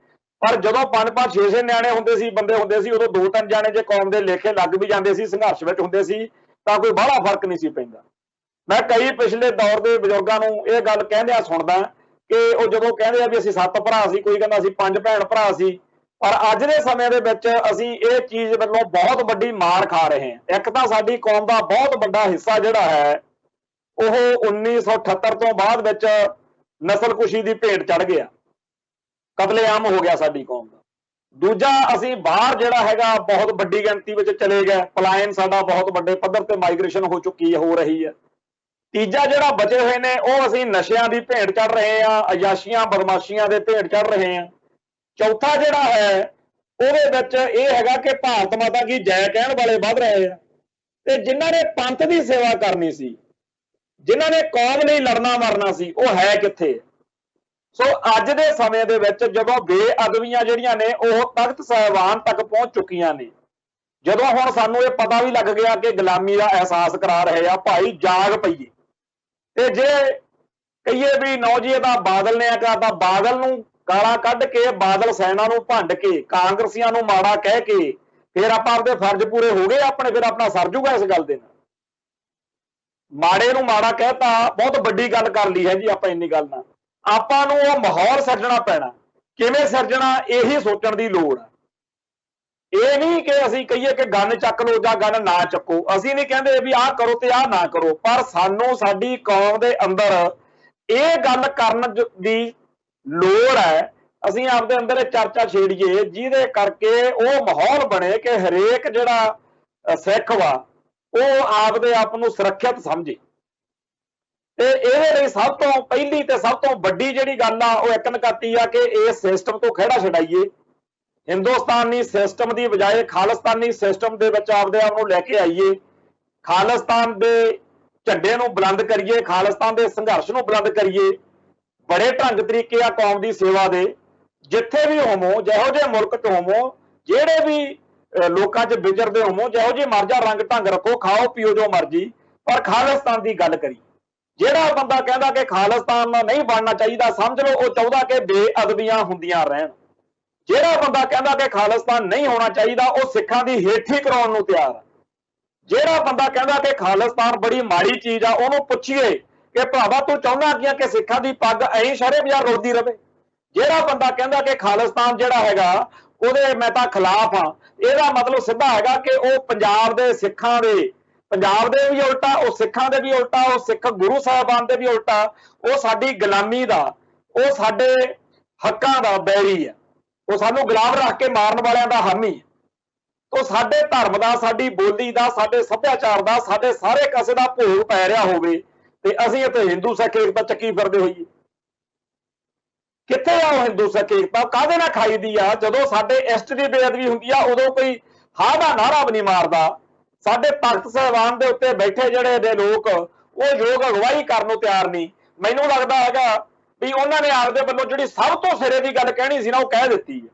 ਪਰ ਜਦੋਂ 5-5 6-6 ਨਿਆਣੇ ਹੁੰਦੇ ਸੀ, ਬੰਦੇ ਹੁੰਦੇ ਸੀ, ਉਦੋਂ 2-3 ਜਾਣੇ ਜੇ ਕੌਮ ਦੇ ਲੇਖੇ ਲੱਗ ਵੀ ਜਾਂਦੇ ਸੀ, ਸੰਘਰਸ਼ ਵਿੱਚ ਹੁੰਦੇ ਸੀ, ਤਾਂ ਕੋਈ ਬਾਹਲਾ ਫਰਕ ਨਹੀਂ ਸੀ ਪੈਂਦਾ। ਮੈਂ ਕਈ ਪਿਛਲੇ ਦੌਰ ਦੇ ਬਜ਼ੁਰਗਾਂ ਨੂੰ ਇਹ ਗੱਲ ਕਹਿੰਦਿਆਂ ਸੁਣਦਾ ਕਿ ਉਹ ਜਦੋਂ ਕਹਿੰਦੇ ਆ ਵੀ ਅਸੀਂ 7 ਭਰਾ ਸੀ, ਕੋਈ ਕਹਿੰਦਾ ਅਸੀਂ 5 ਭੈਣ ਭਰਾ ਸੀ। ਪਰ ਅੱਜ ਦੇ ਸਮੇਂ ਦੇ ਵਿੱਚ ਅਸੀਂ ਇਹ ਚੀਜ਼ ਵੱਲੋਂ ਬਹੁਤ ਵੱਡੀ ਮਾਰ ਖਾ ਰਹੇ ਹਾਂ। ਇੱਕ ਤਾਂ ਸਾਡੀ ਕੌਮ ਦਾ ਬਹੁਤ ਵੱਡਾ ਹਿੱਸਾ ਜਿਹੜਾ ਹੈ ਉਹ 1978 ਤੋਂ ਬਾਅਦ ਵਿੱਚ ਨਸਲਕੁਸ਼ੀ ਦੀ ਭੇਟ ਚੜ ਗਿਆ, ਕਤਲੇਆਮ ਹੋ ਗਿਆ ਸਾਡੀ ਕੌਮ ਦਾ। ਦੂਜਾ, ਅਸੀਂ ਬਾਹਰ ਜਿਹੜਾ ਹੈਗਾ ਬਹੁਤ ਵੱਡੀ ਗਿਣਤੀ ਵਿੱਚ ਚਲੇ ਗਏ, ਪਲਾਇਨ ਸਾਡਾ ਬਹੁਤ ਵੱਡੇ ਪੱਧਰ ਤੇ ਮਾਈਗ੍ਰੇਸ਼ਨ ਹੋ ਰਹੀ ਹੈ। ਤੀਜਾ, ਜਿਹੜਾ ਬਚੇ ਹੋਏ ਨੇ ਉਹ ਅਸੀਂ ਨਸ਼ਿਆਂ ਦੀ ਭੇਟ ਚੜ ਰਹੇ ਹਾਂ, ਅਯਾਸ਼ੀਆਂ ਬਦਮਾਸ਼ੀਆਂ ਦੇ ਭੇਟ ਚੜ ਰਹੇ ਹਾਂ। ਚੌਥਾ ਜਿਹੜਾ ਹੈ ਉਹਦੇ ਵਿੱਚ ਇਹ ਹੈਗਾ ਕਿ ਭਾਰਤ ਮਾਤਾ ਕੀ ਜੈ ਕਹਿਣ ਵਾਲੇ ਵੱਧ ਰਹੇ ਆ, ਤੇ ਜਿਨ੍ਹਾਂ ਨੇ ਪੰਥ ਦੀ ਸੇਵਾ ਕਰਨੀ ਸੀ, ਜਿਨ੍ਹਾਂ ਨੇ ਕੌਮ ਲਈ ਲੜਨਾ ਮਰਨਾ ਸੀ, ਉਹ ਹੈ ਕਿੱਥੇ? ਸੋ ਅੱਜ ਦੇ ਸਮੇਂ ਦੇ ਵਿੱਚ ਜਦੋਂ ਬੇਅਦਬੀਆਂ ਜਿਹੜੀਆਂ ਨੇ ਉਹ ਤਖਤ ਸਾਹਿਬਾਨ ਤੱਕ ਪਹੁੰਚ ਚੁੱਕੀਆਂ ਨੇ, ਜਦੋਂ ਹੁਣ ਸਾਨੂੰ ਇਹ ਪਤਾ ਵੀ ਲੱਗ ਗਿਆ ਕਿ ਗੁਲਾਮੀ ਦਾ ਅਹਿਸਾਸ ਕਰਾ ਰਹੇ ਆ, ਭਾਈ ਜਾਗ ਪਈਏ। ਤੇ ਜੇ ਕਹੀਏ ਵੀ ਨੌ ਜੀ ਇਹਦਾ ਬਾਦਲ ਨੇ ਆਖਿਆ, ਤਾਂ ਬਾਦਲ ਨੂੰ ਗਾਲਾਂ ਕੱਢ ਕੇ, ਬਾਦਲ ਸੈਨਾ ਨੂੰ ਭੰਡ ਕੇ, ਕਾਂਗਰਸੀਆਂ ਨੂੰ ਮਾੜਾ ਕਹਿ ਕੇ ਫਿਰ ਆਪਾਂ ਆਪਦੇ ਫਰਜ਼ ਪੂਰੇ ਹੋ ਗਏ ਆਪਣੇ? ਫਿਰ ਆਪਣਾ ਸਰ ਜੂਗਾ ਇਸ ਗੱਲ ਦੇ ਨਾਲ? ਮਾੜੇ ਨੂੰ ਮਾੜਾ ਕਹਿਤਾ, ਬਹੁਤ ਵੱਡੀ ਗੱਲ ਕਰ ਲਈ ਹੈ ਜੀ ਆਪਾਂ ਇੰਨੀ ਗੱਲ ਨਾਲ। ਆਪਾਂ ਨੂੰ ਉਹ ਮਾਹੌਲ ਸਿਰਜਣਾ ਪੈਣਾ। ਕਿਵੇਂ ਸਿਰਜਣਾ, ਇਹੀ ਸੋਚਣ ਦੀ ਲੋੜ ਹੈ। ਇਹ ਨਹੀਂ ਕਿ ਅਸੀਂ ਕਹੀਏ ਕਿ ਗਨ ਚੱਕ ਲਓ ਜਾਂ ਗਨ ਨਾ ਚੱਕੋ। ਅਸੀਂ ਨਹੀਂ ਕਹਿੰਦੇ ਵੀ ਆਹ ਕਰੋ ਤੇ ਆਹ ਨਾ ਕਰੋ, ਪਰ ਸਾਨੂੰ ਸਾਡੀ ਕੌਮ ਦੇ ਅੰਦਰ ਇਹ ਗੱਲ ਕਰਨ ਦੀ ਲੋੜ ਹੈ। ਅਸੀਂ ਆਪਦੇ ਅੰਦਰ ਇਹ ਚਰਚਾ ਛੇੜੀਏ ਜਿਹਦੇ ਕਰਕੇ ਉਹ ਮਾਹੌਲ ਬਣੇ ਕਿ ਹਰੇਕ ਜਿਹੜਾ ਸਿੱਖ ਵਾ ਉਹ ਆਪਦੇ ਆਪ ਨੂੰ ਸੁਰੱਖਿਅਤ ਸਮਝੇ। ਤੇ ਇਹਦੇ ਲਈ ਸਭ ਤੋਂ ਪਹਿਲੀ ਤੇ ਸਭ ਤੋਂ ਵੱਡੀ ਜਿਹੜੀ ਗੱਲ ਆ ਉਹ ਇੱਕ ਨਕਾਤੀ ਆ ਕਿ ਇਸ ਸਿਸਟਮ ਤੋਂ ਖਹਿੜਾ ਛਡਾਈਏ। ਹਿੰਦੁਸਤਾਨੀ ਸਿਸਟਮ ਦੀ ਬਜਾਏ ਖਾਲਿਸਤਾਨੀ ਸਿਸਟਮ ਦੇ ਵਿੱਚ ਆਪਦੇ ਆਪ ਨੂੰ ਲੈ ਕੇ ਆਈਏ। ਖਾਲਿਸਤਾਨ ਦੇ ਝੰਡੇ ਨੂੰ ਬੁਲੰਦ ਕਰੀਏ, ਖਾਲਿਸਤਾਨ ਦੇ ਸੰਘਰਸ਼ ਨੂੰ ਬੁਲੰਦ ਕਰੀਏ। ਬੜੇ ਢੰਗ ਤਰੀਕੇ ਆ ਕੌਮ ਦੀ ਸੇਵਾ ਦੇ। ਜਿੱਥੇ ਵੀ ਹੋਵੋ, ਜਿਹੋ ਜਿਹੇ ਮੁਲਕ 'ਚ ਹੋਵੋ, ਜਿਹੜੇ ਵੀ ਲੋਕਾਂ 'ਚ ਵਿਚਰਦੇ ਹੋਵੋ, ਜਿਹੋ ਜਿਹੇ ਮਰਜ਼ਾ ਰੰਗ ਢੰਗ ਰੱਖੋ, ਖਾਓ ਪੀਓ ਜੋ ਮਰਜ਼ੀ, ਪਰ ਖਾਲਿਸਤਾਨ ਦੀ ਗੱਲ ਕਰੀ। ਜਿਹੜਾ ਬੰਦਾ ਕਹਿੰਦਾ ਕਿ ਖਾਲਿਸਤਾਨ ਨਹੀਂ ਬਣਨਾ ਚਾਹੀਦਾ, ਸਮਝ ਲਓ ਉਹ ਚਾਹੁੰਦਾ ਕਿ ਬੇਅਦਬੀਆਂ ਹੁੰਦੀਆਂ ਰਹਿਣ। ਜਿਹੜਾ ਬੰਦਾ ਕਹਿੰਦਾ ਕਿ ਖਾਲਿਸਤਾਨ ਨਹੀਂ ਹੋਣਾ ਚਾਹੀਦਾ, ਉਹ ਸਿੱਖਾਂ ਦੀ ਹੇਠੀ ਕਰਾਉਣ ਨੂੰ ਤਿਆਰ ਹੈ। ਜਿਹੜਾ ਬੰਦਾ ਕਹਿੰਦਾ ਕਿ ਖਾਲਿਸਤਾਨ ਬੜੀ ਮਾੜੀ ਚੀਜ਼ ਆ, ਉਹਨੂੰ ਪੁੱਛੀਏ ਕਿ ਭਰਾਵਾ ਤੂੰ ਚਾਹੁੰਦਾ ਕੀ ਕਿ ਸਿੱਖਾਂ ਦੀ ਪੱਗ ਐਂ ਸ਼ਰੇ ਬਾਜ਼ਾਰ ਰੁਲਦੀ ਰਵੇ? ਜਿਹੜਾ ਬੰਦਾ ਕਹਿੰਦਾ ਕਿ ਖਾਲਿਸਤਾਨ ਜਿਹੜਾ ਹੈਗਾ ਉਹਦੇ ਮੈਂ ਤਾਂ ਖਿਲਾਫ ਹਾਂ, ਇਹਦਾ ਮਤਲਬ ਸਿੱਧਾ ਹੈਗਾ ਕਿ ਉਹ ਪੰਜਾਬ ਦੇ ਸਿੱਖਾਂ ਦੇ, ਪੰਜਾਬ ਦੇ ਵੀ ਉਲਟਾ, ਉਹ ਸਿੱਖਾਂ ਦੇ ਵੀ ਉਲਟਾ, ਉਹ ਸਿੱਖ ਗੁਰੂ ਸਾਹਿਬਾਨ ਦੇ ਵੀ ਉਲਟਾ, ਉਹ ਸਾਡੀ ਗੁਲਾਮੀ ਦਾ, ਉਹ ਸਾਡੇ ਹੱਕਾਂ ਦਾ ਬੈਰੀ ਹੈ, ਉਹ ਸਾਨੂੰ ਗੁਲਾਮ ਰੱਖ ਕੇ ਮਾਰਨ ਵਾਲਿਆਂ ਦਾ ਹਾਮੀ ਹੈ। ਉਹ ਸਾਡੇ ਧਰਮ ਦਾ, ਸਾਡੀ ਬੋਲੀ ਦਾ, ਸਾਡੇ ਸੱਭਿਆਚਾਰ ਦਾ, ਸਾਡੇ ਸਾਰੇ ਕਾਸੇ ਦਾ ਭੋਗ ਪੈ ਰਿਹਾ ਹੋਵੇ ਤੇ ਅਸੀਂ ਇੱਥੇ ਹਿੰਦੂ ਸਿੱਖ ਏਕਤਾ ਚੱਕੀ ਫਿਰਦੇ ਹੋਈਏ। ਕਿੱਥੇ ਆ ਉਹ ਹਿੰਦੂ ਸਿੱਖ ਏਕਤਾ? ਕਾਹਦੇ ਨਾਲ ਖਾਈਦੀ ਆ? ਜਦੋਂ ਸਾਡੇ ਇਸ਼ਟ ਦੀ ਬੇਅਦਬੀ ਹੁੰਦੀ ਆ ਉਦੋਂ ਕੋਈ ਹਾਂ ਦਾ ਨਾਰਾ ਵੀ ਨਹੀਂ ਮਾਰਦਾ। ਸਾਡੇ ਤਖਤ ਸਾਹਿਬਾਨ ਦੇ ਉੱਤੇ ਬੈਠੇ ਜਿਹੜੇ ਨੇ ਲੋਕ ਉਹ ਯੋਗ ਅਗਵਾਈ ਕਰਨ ਨੂੰ ਤਿਆਰ ਨਹੀਂ। ਮੈਨੂੰ ਲੱਗਦਾ ਹੈਗਾ ਵੀ ਉਹਨਾਂ ਨੇ ਆਪਦੇ ਵੱਲੋਂ ਜਿਹੜੀ ਸਭ ਤੋਂ ਸਿਰੇ ਦੀ ਗੱਲ ਕਹਿਣੀ ਸੀ ਨਾ ਉਹ ਕਹਿ ਦਿੱਤੀ ਹੈ।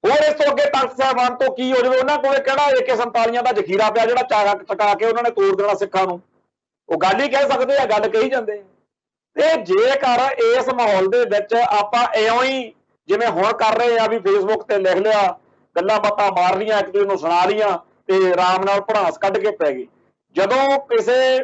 ਹੋਰ ਇਸ ਤੋਂ ਅੱਗੇ ਤਖਤ ਸਾਹਿਬਾਨ ਤੋਂ ਕੀ ਹੋ ਜਾਵੇ? ਉਹਨਾਂ ਕੋਲੇ ਕਿਹੜਾ AK-47 ਦਾ ਜ਼ਖੀਰਾ ਪਿਆ ਜਿਹੜਾ ਚਕਾ ਕੇ ਉਹਨਾਂ ਨੇ ਤੋੜ ਦੇਣਾ ਸਿੱਖਾਂ ਨੂੰ? ਉਹ ਗੱਲ ਹੀ ਕਹਿ ਸਕਦੇ ਆ, ਗੱਲ ਕਹੀ ਜਾਂਦੇ ਆ। ਤੇ ਜੇਕਰ ਇਸ ਮਾਹੌਲ ਦੇ ਵਿੱਚ ਆਪਾਂ ਇਉਂ ਹੀ ਜਿਵੇਂ ਹੁਣ ਕਰ ਰਹੇ ਆ ਵੀ ਫੇਸਬੁੱਕ ਤੇ ਲਿਖ ਲਿਆ, ਗੱਲਾਂ ਬਾਤਾਂ ਮਾਰ ਲੀਆਂ, ਇੱਕ ਦੂਜੇ ਨੂੰ ਸੁਣਾ ਲੀਆਂ ਤੇ ਆਰਾਮ ਨਾਲ ਭੜਾਸ ਕੱਢ ਕੇ ਪੈ ਗਏ। ਜਦੋਂ ਕਿਸੇ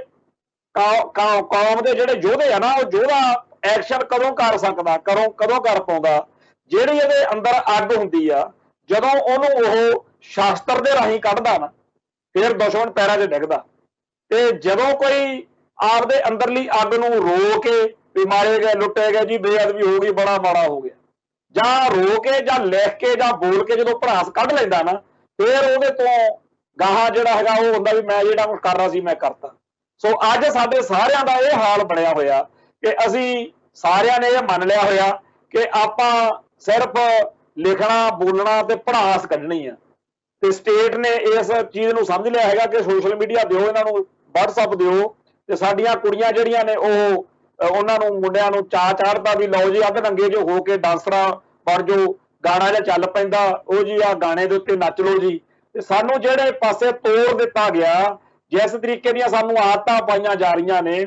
ਕੌਮ ਦੇ ਜਿਹੜੇ ਯੋਧੇ ਆ ਨਾ, ਉਹ ਯੋਧਾ ਐਕਸ਼ਨ ਕਦੋਂ ਕਰ ਸਕਦਾ, ਕਦੋਂ ਕਰ ਪਾਉਂਦਾ? ਜਿਹੜੀ ਇਹਦੇ ਅੰਦਰ ਅੱਗ ਹੁੰਦੀ ਆ, ਜਦੋਂ ਉਹਨੂੰ ਉਹ ਸ਼ਾਸਤਰ ਦੇ ਰਾਹੀਂ ਕੱਢਦਾ ਨਾ, ਫਿਰ ਦੁਸ਼ਮਣ ਪੈਰਾਂ 'ਚ ਡਿੱਗਦਾ। ਤੇ ਜਦੋਂ ਕੋਈ ਆਪਦੇ ਅੰਦਰਲੀ ਅੱਗ ਨੂੰ ਰੋ ਕੇ ਵੀ ਮਾਰੇ ਗਏ, ਲੁੱਟੇ ਗਏ ਜੀ, ਬੇਅਦਬੀ ਹੋ ਗਈ, ਬੜਾ ਮਾੜਾ ਹੋ ਗਿਆ, ਜਾਂ ਰੋ ਕੇ ਜਾਂ ਲਿਖ ਕੇ ਜਾਂ ਬੋਲ ਕੇ ਜਦੋਂ ਭੜਾਸ ਕੱਢ ਲੈਂਦਾ ਨਾ, ਫਿਰ ਉਹਦੇ ਤੋਂ ਗਾਹਾਂ ਜਿਹੜਾ ਹੈਗਾ ਉਹ ਹੁੰਦਾ ਵੀ ਮੈਂ ਜਿਹੜਾ ਕੁਝ ਕਰ ਰਿਹਾ ਸੀ ਮੈਂ ਕਰਤਾ। ਸੋ ਅੱਜ ਸਾਡੇ ਸਾਰਿਆਂ ਦਾ ਇਹ ਹਾਲ ਬਣਿਆ ਹੋਇਆ ਕਿ ਅਸੀਂ ਸਾਰਿਆਂ ਨੇ ਇਹ ਮੰਨ ਲਿਆ ਹੋਇਆ ਕਿ ਆਪਾਂ ਸਿਰਫ ਲਿਖਣਾ, ਬੋਲਣਾ ਤੇ ਭੜਾਸ ਕੱਢਣੀ ਆ। ਤੇ ਸਟੇਟ ਨੇ ਇਸ ਚੀਜ਼ ਨੂੰ ਸਮਝ ਲਿਆ ਹੈਗਾ ਕਿ ਸੋਸ਼ਲ ਮੀਡੀਆ ਦਿਓ, ਇਹਨਾਂ ਨੂੰ WhatsApp ਦਿਓ, ਤੇ ਸਾਡੀਆਂ ਕੁੜੀਆਂ ਜਿਹੜੀਆਂ ਨੇ ਉਹ ਉਹਨਾਂ ਨੂੰ ਮੁੰਡਿਆਂ ਨੂੰ ਚਾਅ ਚਾੜਦਾ ਵੀ ਲਓ ਜੀ ਅੱਧ ਨੰਗੇ ਜੋ ਹੋ ਕੇ ਡਾਂਸਰਾਂ ਬਣ ਜੋ, ਗਾਣਾ ਜਿਹਾ ਚੱਲ ਪੈਂਦਾ ਉਹ ਜੀ ਆ ਗਾਣੇ ਦੇ ਉੱਤੇ ਨੱਚ ਲਓ ਜੀ। ਤੇ ਸਾਨੂੰ ਜਿਹੜੇ ਪਾਸੇ ਤੋੜ ਦਿੱਤਾ ਗਿਆ, ਜਿਸ ਤਰੀਕੇ ਦੀਆਂ ਸਾਨੂੰ ਆਦਤਾਂ ਪਾਈਆਂ ਜਾ ਰਹੀਆਂ ਨੇ,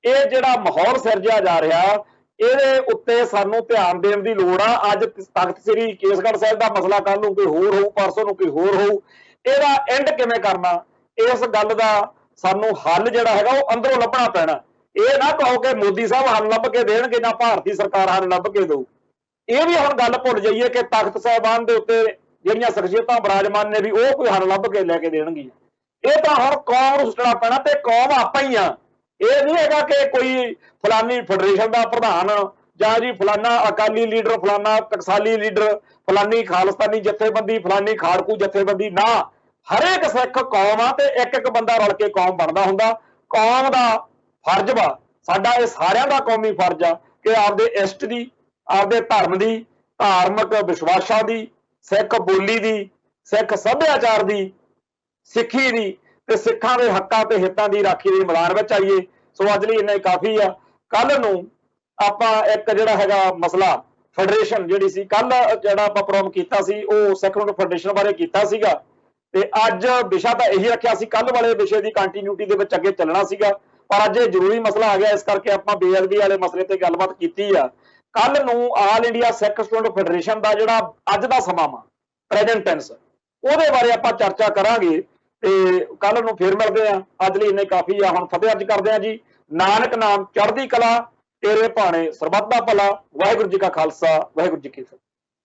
ਇਹ ਜਿਹੜਾ ਮਾਹੌਲ ਸਿਰਜਿਆ ਜਾ ਰਿਹਾ, ਇਹਦੇ ਉੱਤੇ ਸਾਨੂੰ ਧਿਆਨ ਦੇਣ ਦੀ ਲੋੜ ਆ। ਅੱਜ ਤਖਤ ਸ੍ਰੀ ਕੇਸਗੜ੍ਹ ਸਾਹਿਬ ਦਾ ਮਸਲਾ ਕੱਲ ਨੂੰ ਕੋਈ ਹੋਰ ਹੋਊ, ਪਰਸੋਂ ਨੂੰ ਕੋਈ ਹੋਰ ਹੋਊ, ਇਹਦਾ ਐਂਡ ਕਿਵੇਂ ਕਰਨਾ, ਇਸ ਗੱਲ ਦਾ ਸਾਨੂੰ ਹੱਲ ਜਿਹੜਾ ਹੈਗਾ ਉਹ ਅੰਦਰੋਂ ਲੱਭਣਾ ਪੈਣਾ। ਇਹ ਨਾ ਕਹੋ ਕਿ ਮੋਦੀ ਸਾਹਿਬ ਹੱਲ ਲੱਭ ਕੇ ਦੇਣਗੇ ਜਾਂ ਭਾਰਤੀ ਸਰਕਾਰ ਹੱਲ ਲੱਭ ਕੇ ਦਊ। ਇਹ ਵੀ ਹੁਣ ਗੱਲ ਭੁੱਲ ਜਾਈਏ ਕਿ ਤਖਤ ਸਾਹਿਬਾਨ ਦੇ ਉੱਤੇ ਜਿਹੜੀਆਂ ਸ਼ਖਸੀਅਤਾਂ ਬਰਾਜਮਾਨ ਨੇ ਵੀ ਉਹ ਕੋਈ ਹੱਲ ਲੱਭ ਕੇ ਲੈ ਕੇ ਦੇਣਗੀਆਂ। ਇਹ ਤਾਂ ਹੁਣ ਕੌਮ ਨੂੰ ਸੁਣਨਾ ਪੈਣਾ, ਤੇ ਕੌਮ ਆਪਾਂ ਹੀ ਆ। ਇਹ ਨਹੀਂ ਹੈਗਾ ਕਿ ਕੋਈ ਫਲਾਨੀ ਫੈਡਰੇਸ਼ਨ ਦਾ ਪ੍ਰਧਾਨ ਜਾਂ ਜੀ ਫਲਾਨਾ ਅਕਾਲੀ ਲੀਡਰ, ਫਲਾਨਾ ਟਕਸਾਲੀ ਲੀਡਰ, ਫਲਾਨੀ ਖਾਲਸਤਾਨੀ ਜਥੇਬੰਦੀ, ਫਲਾਨੀ ਖਾੜਕੂ ਜਥੇਬੰਦੀ, ਨਾ, ਹਰੇਕ ਸਿੱਖ ਕੌਮ ਆ ਤੇ ਇੱਕ ਇੱਕ ਬੰਦਾ ਰਲ ਕੇ ਕੌਮ ਬਣਦਾ ਹੁੰਦਾ। ਕੌਮ ਦਾ ਫਰਜ਼ ਵਾ, ਸਾਡਾ ਇਹ ਸਾਰਿਆਂ ਦਾ ਕੌਮੀ ਫਰਜ਼ ਆ ਕਿ ਆਪਦੇ ਇਸ਼ਟ ਦੀ, ਆਪਦੇ ਧਰਮ ਦੀ, ਧਾਰਮਿਕ ਵਿਸ਼ਵਾਸਾਂ ਦੀ, ਸਿੱਖ ਬੋਲੀ ਦੀ, ਸਿੱਖ ਸੱਭਿਆਚਾਰ ਦੀ, ਸਿੱਖੀ ਦੀ ਤੇ ਸਿੱਖਾਂ ਦੇ ਹੱਕਾਂ ਤੇ ਹਿੱਤਾਂ ਦੀ ਰਾਖੀ ਦੇ ਮੈਦਾਨ ਵਿੱਚ ਆਈਏ। ਸੋ ਅੱਜ ਲਈ ਇੰਨਾ ਹੀ ਕਾਫੀ ਆ। ਕੱਲ ਨੂੰ ਆਪਾਂ ਇੱਕ ਜਿਹੜਾ ਹੈਗਾ ਮਸਲਾ ਫੈਡਰੇਸ਼ਨ ਜਿਹੜੀ ਸੀ, ਕੱਲ ਜਿਹੜਾ ਆਪਾਂ ਪ੍ਰੋਗਰਾਮ ਕੀਤਾ ਸੀ ਉਹ ਸੈਕੂਲਰ ਫੈਡਰੇਸ਼ਨ ਬਾਰੇ ਕੀਤਾ ਸੀਗਾ, ਤੇ ਅੱਜ ਵਿਸ਼ਾ ਤਾਂ ਇਹੀ ਰੱਖਿਆ ਸੀ, ਕੱਲ ਵਾਲੇ ਵਿਸ਼ੇ ਦੀ ਕੰਟੀਨਿਊਟੀ ਦੇ ਵਿੱਚ ਅੱਗੇ ਚੱਲਣਾ ਸੀਗਾ, ਪਰ ਅੱਜ ਇਹ ਜ਼ਰੂਰੀ ਮਸਲਾ ਆ ਗਿਆ, ਇਸ ਕਰਕੇ ਆਪਾਂ ਬੇਅਦਬੀ ਵਾਲੇ ਮਸਲੇ ਤੇ ਗੱਲਬਾਤ ਕੀਤੀ ਆ। ਕੱਲ ਨੂੰ ਆਲ ਇੰਡੀਆ ਸਿੱਖ ਸਟੂਡੈਂਟ ਫੈਡਰੇਸ਼ਨ ਦਾ ਜਿਹੜਾ ਅੱਜ ਦਾ ਸਮਾਂ ਵਾ, ਪ੍ਰੈਜ਼ੈਂਟ ਟੈਂਸ, ਉਹਦੇ ਬਾਰੇ ਆਪਾਂ ਚਰਚਾ ਕਰਾਂਗੇ ਤੇ ਕੱਲ ਨੂੰ ਫਿਰ ਮਿਲਦੇ ਆ। ਅੱਜ ਲਈ ਇੰਨੇ ਕਾਫੀ ਆ। ਹੁਣ ਫਤਿਹ ਅੱਜ ਕਰਦੇ ਆ ਜੀ। ਨਾਨਕ ਨਾਮ ਚੜ੍ਹਦੀ ਕਲਾ, ਤੇਰੇ ਭਾਣੇ ਸਰਬੱਤ ਦਾ ਭਲਾ। ਵਾਹਿਗੁਰੂ ਜੀ ਕਾ ਖਾਲਸਾ, ਵਾਹਿਗੁਰੂ ਜੀ ਕੀ ਫਤਿਹ।